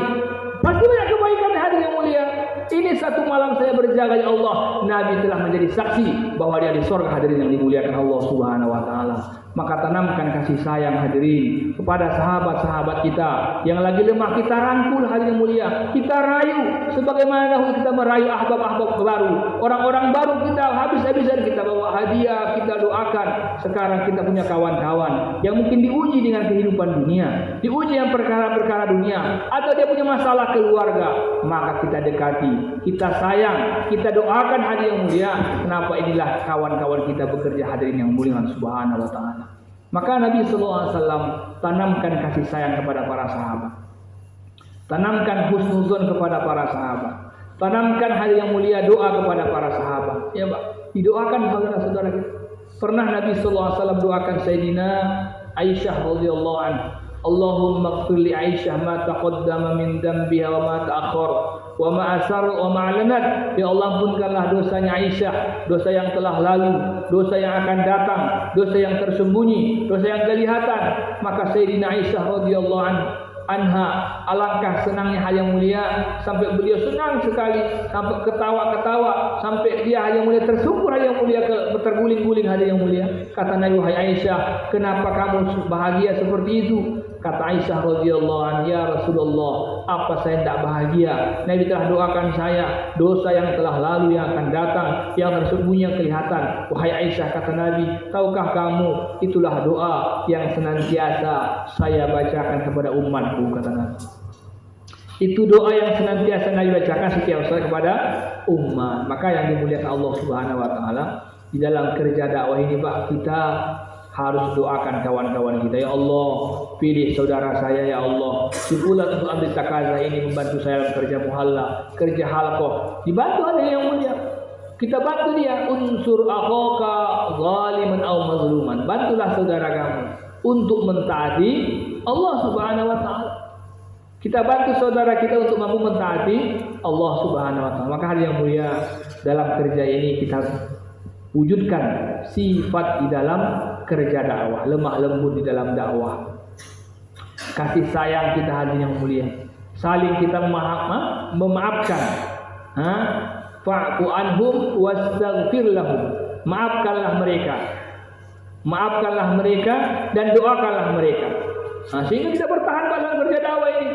Pasti banyak kebaikan hadirin yang mulia. Ini satu malam saya berjaga ya Allah, Nabi telah menjadi saksi bahwa dia di surga hadirin yang dimuliakan Allah Subhanahu wa taala. Maka tanamkan kasih sayang hadirin kepada sahabat-sahabat kita yang lagi lemah, kita rangkul hadirin mulia, kita rayu sebagaimana dahulu kita merayu ahbab-ahbab baru, orang-orang baru kita habis-habisan kita bawa hadiah, kita doakan. Sekarang kita punya kawan-kawan yang mungkin diuji dengan kehidupan dunia, diuji yang perkara-perkara dunia, atau dia punya masalah keluarga, maka kita dekati, kita sayang, kita doakan hadirin yang mulia. Kenapa? Inilah kawan-kawan kita bekerja hadirin yang mulia Subhanahu wa taala. Maka Nabi SAW tanamkan kasih sayang kepada para sahabat, tanamkan husnuzon kepada para sahabat, tanamkan hal yang mulia, doa kepada para sahabat. Ya Pak, didoakan saudara-saudara kita. Pernah Nabi SAW doakan Sayyidina Aisyah radhiyallahu anha, Allahumma ighfir li Aisyah ma taqaddama min dambiha wa ma ta'akhkhar wa ma asar wa ma alanat. Ya Allah, ampunkanlah dosanya Aisyah, dosa yang telah lalu, dosa yang akan datang, dosa yang tersembunyi, dosa yang kelihatan. Maka Sayyidina Aisyah radhiyallahu anha, alangkah senangnya hal yang mulia, sampai beliau senang sekali, sampai ketawa-ketawa, sampai dia hal yang mulia tersungkur hal yang mulia, terguling-guling hal yang mulia. Kata Nabi, wahai Aisyah, kenapa kamu bahagia seperti itu? Kata Aisyah radhiyallahu anha, ya Rasulullah, apa saya tidak bahagia? Nabi telah doakan saya, dosa yang telah lalu, yang akan datang, yang tersembunyi, yang kelihatan. Wahai Aisyah, kata Nabi, tahukah kamu, itulah doa yang senantiasa saya bacakan kepada umatku, kata Nabi. Itu doa yang senantiasa Nabi bacakan setiap saat kepada umat. Maka yang dimuliakan Allah Subhanahu wa taala, di dalam kerja dakwah ini Pak, kita harus doakan kawan-kawan kita. Ya Allah, pilih saudara saya ya Allah, si fulan untuk ambil takazah ini, membantu saya dalam kerja muhalla, kerja halaqah. Dibantu oleh yang mulia, kita bantu dia. Unsur akhaka zaliman aw mazluman, bantulah saudara kamu untuk mentaati Allah Subhanahu wa taala. Kita bantu saudara kita untuk mampu mentaati Allah Subhanahu wa taala. Maka hal yang mulia, dalam kerja ini kita wujudkan sifat di dalam kerja dakwah, lemah lembut di dalam dakwah, kasih sayang kita hadirin yang mulia, saling kita memaafkan. Fa'fu anhum wastaghfir lahum, maafkanlah mereka dan doakanlah mereka. Sehingga kita bertahan dalam kerja dakwah ini,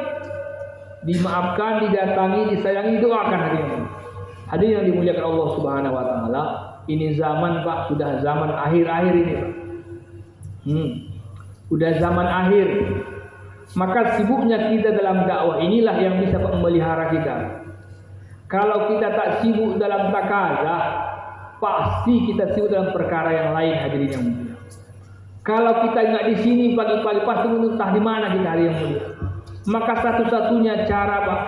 dimaafkan, didatangi, disayangi, doakan hadirin yang dimuliakan Allah Subhanahu wa taala. Ini zaman Pak, sudah zaman akhir-akhir ini Pak. Udah zaman akhir. Maka sibuknya kita dalam dakwah inilah yang bisa memelihara kita. Kalau kita tak sibuk dalam takazah, pasti kita sibuk dalam perkara yang lain, hadirin yang mulia. Kalau kita ingat di sini pagi-pagi, pasti entah di mana kita hari yang mulia. Maka satu-satunya cara Pak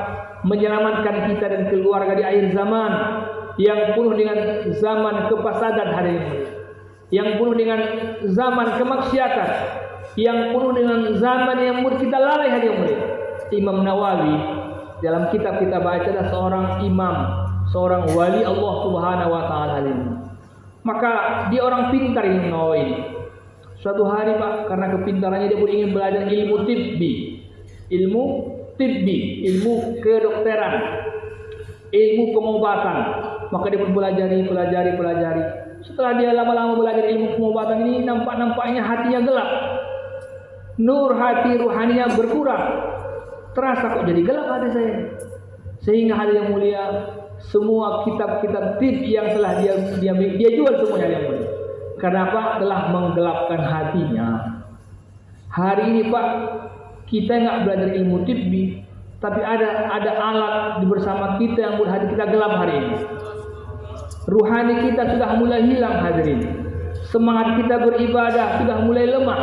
menyelamatkan kita dan keluarga di akhir zaman yang penuh dengan zaman kepasadan hari yang mulia, yang penuh dengan zaman kemaksiatan, yang penuh dengan zaman yang mudah kita lalai hari yang mulia. Imam Nawawi dalam kitab kita baca adalah seorang imam, seorang wali Allah Subhanahu wa taala ini. Maka dia orang pintar Imam Nawawi ini. Suatu hari Pak, karena kepintarannya dia pun ingin belajar ilmu tibbi, ilmu kedokteran, ilmu pengobatan. Maka dia pun pelajari. Setelah dia lama-lama belajar ilmu pengobatan ini, nampaknya hatinya gelap. Nur hati ruhaninya berkurang. Terasa kok jadi gelap hati saya. Sehingga hal yang mulia, semua kitab-kitab tib yang telah dia jual semuanya yang mulia. Kenapa? Telah menggelapkan hatinya. Hari ini Pak, kita nggak belajar ilmu tibbi, tapi ada alat di bersama kita yang membuat hati kita gelap hari ini. Ruhani kita sudah mulai hilang hadirin. Semangat kita beribadah sudah mulai lemah.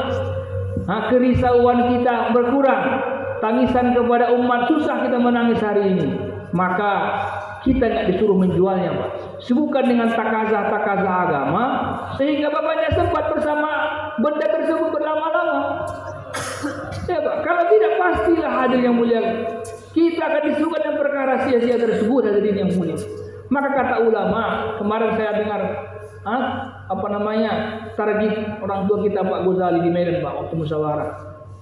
Kerisauan kita berkurang. Tangisan kepada umat susah kita menangis hari ini. Maka kita nggak disuruh menjualnya Pak. Sibukkan dengan takazah agama, sehingga bapaknya sempat bersama benda tersebut berlama-lama. Ya Pak, kalau tidak pastilah hadir yang mulia, kita akan disuruhkan dengan perkara sia-sia tersebut hadirin yang mulia. Maka kata ulama, kemarin saya dengar tarjih orang tua kita Pak Ghazali di Medan Pak waktu musyawarah.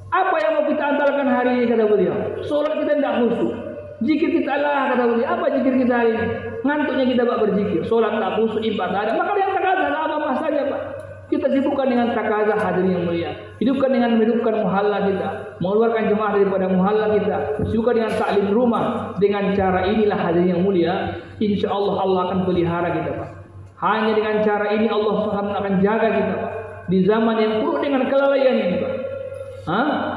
Apa yang mau kita antarkan hari ini kata beliau? Sholat kita tidak khusyuk. Zikir kita Allah kata beliau. Apa zikir kita hari ini? Ngantuknya kita Pak berzikir. Sholat tak khusyuk, ibadah ada. Maka yang takazah apa saja Pak. Kita sibukkan dengan takazah hadirin yang mulia. Hidupkan dengan menghidupkan muhalla kita, mengeluarkan jemaah daripada muhalla kita. Sibukkan dengan taklim rumah. Dengan cara inilah hadirin yang mulia, insya Allah akan pelihara kita Pak. Hanya dengan cara ini Allah SWT akan jaga kita Pak. Di zaman yang penuh dengan kelalaian ini Pak.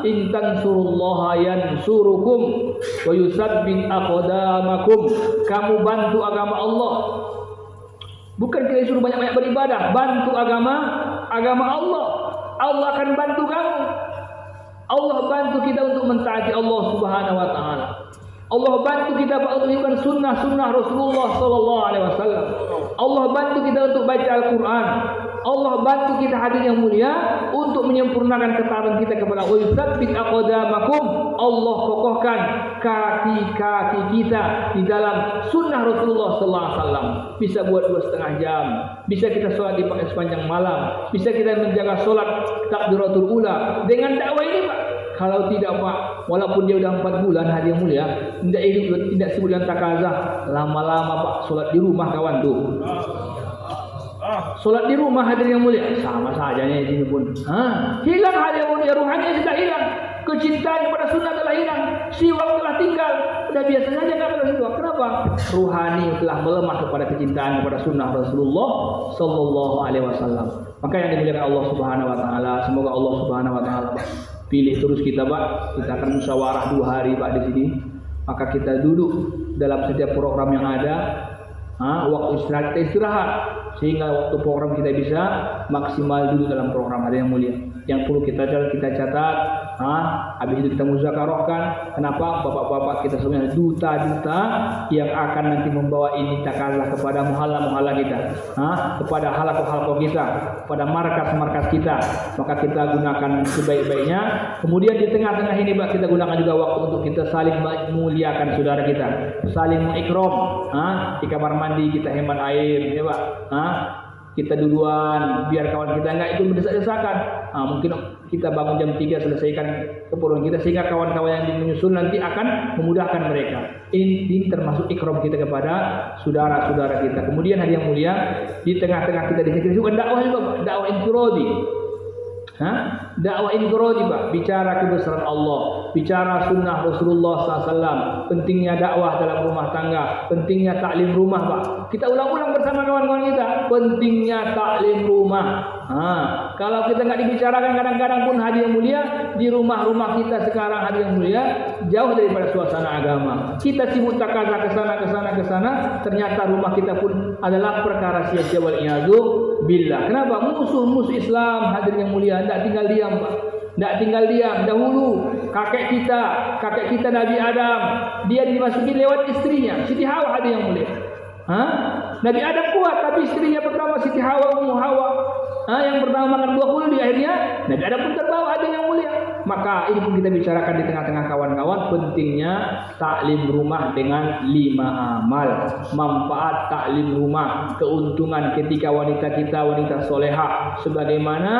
In tansurullaha yansurukum wa yusabbit aqdamakum. Kamu bantu agama Allah. Bukan kita disuruh banyak-banyak beribadah, bantu agama Allah. Allah akan bantu kamu. Allah bantu kita untuk mentaati Allah Subhanahu wa taala. Allah bantu kita untuk melakukan sunnah Rasulullah sallallahu alaihi wasallam. Allah bantu kita untuk baca Al-Qur'an. Allah bantu kita hadir yang mulia untuk menyempurnakan ketaatan kita kepada Allah. Tsabbit aqdamakum. Allah kokohkan kaki-kaki kita di dalam sunnah Rasulullah sallallahu alaihi wasallam. Bisa buat 2,5 jam. Bisa kita sholat di sepanjang malam. Bisa kita menjaga sholat takbiratul ula. Dengan dakwah ini Pak. Kalau tidak Pak, walaupun dia sudah 4 bulan hadir yang mulia, tidak sibuk dengan takazah, lama-lama Pak sholat di rumah kawan tuh. Sholat di rumah hadir yang mulia, sama saja nih ini pun. Hilang hadir yang mulia, ruhaninya sudah hilang, kecintaan kepada sunnah telah hilang, siwak telah tinggal. Udah biasa saja nggak pada siwak. Kenapa? Ruhani telah melemah kepada kecintaan kepada sunnah Rasulullah sallallahu alaihi wasallam. Maka yang dimuliakan Allah Subhanahu wa taala, semoga Allah Subhanahu wa taala pilih terus kita Pak. Kita akan musyawarah 2 hari Pak di sini. Maka kita duduk dalam setiap program yang ada. Waktu istirahat kita istirahat, sehingga waktu program kita bisa maksimal dulu dalam program ada yang mulia. Yang perlu kita catat, habis itu kita muzakarahkan. Kenapa? Bapak-bapak kita semuanya duta-duta yang akan nanti membawa ini takazah kepada muhalla-muhalla kita, kepada halaqah-halaqah kita, kepada markas-markas kita. Maka kita gunakan sebaik-baiknya. Kemudian di tengah-tengah ini Pak, kita gunakan juga waktu untuk kita saling memuliakan saudara kita, saling mengikram. Di kamar mandi kita hemat air, ya Pak. Kita duluan biar kawan kita enggak ikut mendesak-desakan. Mungkin kita bangun jam 3 selesaikan keperluan kita, sehingga kawan-kawan yang menyusul nanti akan memudahkan mereka. Ini termasuk ikram kita kepada saudara-saudara kita. Kemudian hari yang mulia, di tengah-tengah kita dikasih juga dakwah juga Pak, dakwah infiradi. Dakwah infiradi Pak, bicara kebesaran Allah, bicara sunnah Rasulullah SAW, pentingnya dakwah dalam rumah tangga, pentingnya taklim rumah Pak. Kita ulang-ulang bersama kawan-kawan kita, pentingnya taklim rumah. Kalau kita nggak dibicarakan kadang-kadang pun hadir yang mulia di rumah-rumah kita sekarang hadir yang mulia jauh daripada suasana agama. Kita sibuk takaza ke sana, ternyata rumah kita pun adalah perkara sia-sia wal iyadu billah. Kenapa? Musuh-musuh Islam hadir yang mulia tidak tinggal diam, Pak. Tidak tinggal diam. Dahulu kakek kita Nabi Adam, dia dimasuki lewat istrinya, Siti Hawa hadir yang mulia. Nabi Adam kuat, tapi istrinya pertama Siti Hawa, Ummu Hawa, yang pertama makan buah kuldi, akhirnya Nabi Adam pun terbawa hadir yang mulia. Maka ini pun kita bicarakan di tengah-tengah kawan-kawan, pentingnya taklim rumah dengan 5 amal. Manfaat taklim rumah, keuntungan ketika wanita kita wanita solehah, sebagaimana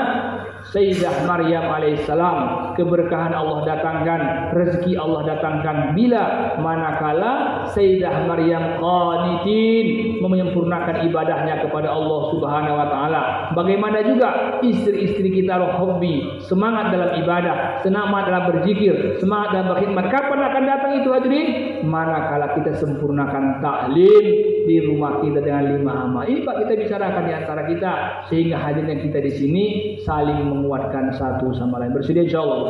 Sayyidah Maryam alaihissalam, keberkahan Allah datangkan, rezeki Allah datangkan bila manakala Sayyidah Maryam qanitin, menyempurnakan ibadahnya kepada Allah Subhanahu wa taala. Bagaimana juga istri-istri kita hobi, semangat dalam ibadah, semangat dalam berzikir, semangat dalam berkhidmat. Kapan akan datang itu hadirin? Manakala kita sempurnakan taklim di rumah kita dengan 5 amal. Ini Pak kita bicarakan di antara kita sehingga hadirnya kita di sini saling menguatkan satu sama lain. Bersedia insyaallah.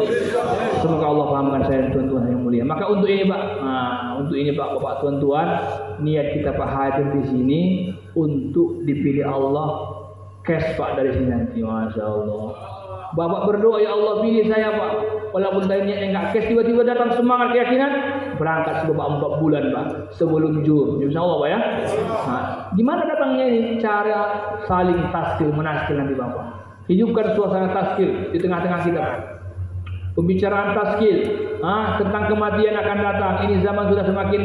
Semoga Allah pahamkan saya tuan-tuan yang mulia. Maka untuk ini Pak, untuk ini Pak, Bapak tuan-tuan, niat kita Pak hadir di sini untuk dipilih Allah cash Pak dari sini nanti. Masya Allah. Bapak berdoa, ya Allah pilih saya Pak. Walaupun tadi niatnya enggak cash, tiba-tiba datang semangat keyakinan, berangkat selama 4 bulan Pak sebelum Jum. Insyaallah Pak ya. Gimana datangnya ini? Cara saling taskil, menaskil nanti Bapak. Hidupkan suasana taskil di tengah-tengah kita Pak. Pembicaraan taskil tentang kematian akan datang. Ini zaman sudah semakin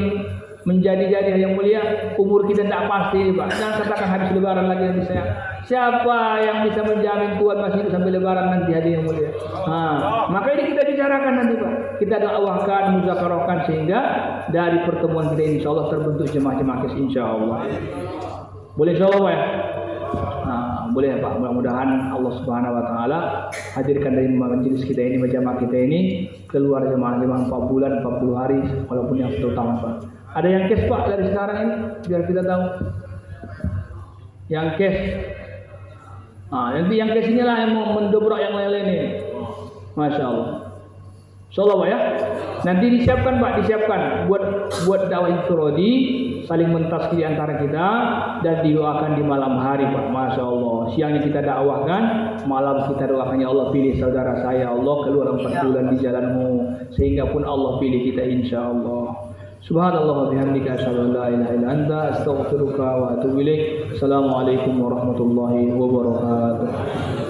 menjadi-jadi yang mulia. Umur kita tidak pasti ini Pak. Jangan katakan habis lebaran lagi nanti saya. Siapa yang bisa menjamin Tuhan masih hidup sampai lebaran nanti hadir yang mulia? Maka ini kita bicarakan nanti Pak. Kita dakwahkan, muzakarahkan sehingga dari pertemuan kita ini insyaallah terbentuk jemaah-jemaah insyaallah. Boleh insyaallah Pak ya? Boleh Pak, mudah-mudahan Allah Subhanahu wa taala hadirkan dari majelis kita ini, jemaah kita ini keluar jemaah-jemaah 4 bulan 40 hari walaupun yang terutama Pak. Ada yang cash Pak dari sekarang ini biar kita tahu. Yang cash. Nanti yang cash inilah yang mau mendobrak yang lain-lain ini. Masya Allah. Insyaallah Pak ya. Nanti disiapkan Pak, disiapkan buat dakwah infiradi, saling mentaskil antara kita dan didoakan di malam hari Pak. Masya Allah. Siangnya kita dakwahkan, malam kita doakan ya Allah pilih saudara saya, Allah keluar 4 bulan di jalanmu sehingga pun Allah pilih kita insyaallah. Subhanallah wa bihamdika asyhadu an la ilaha illa anta astaghfiruka wa atubu ilaik. Assalamualaikum warahmatullahi wabarakatuh.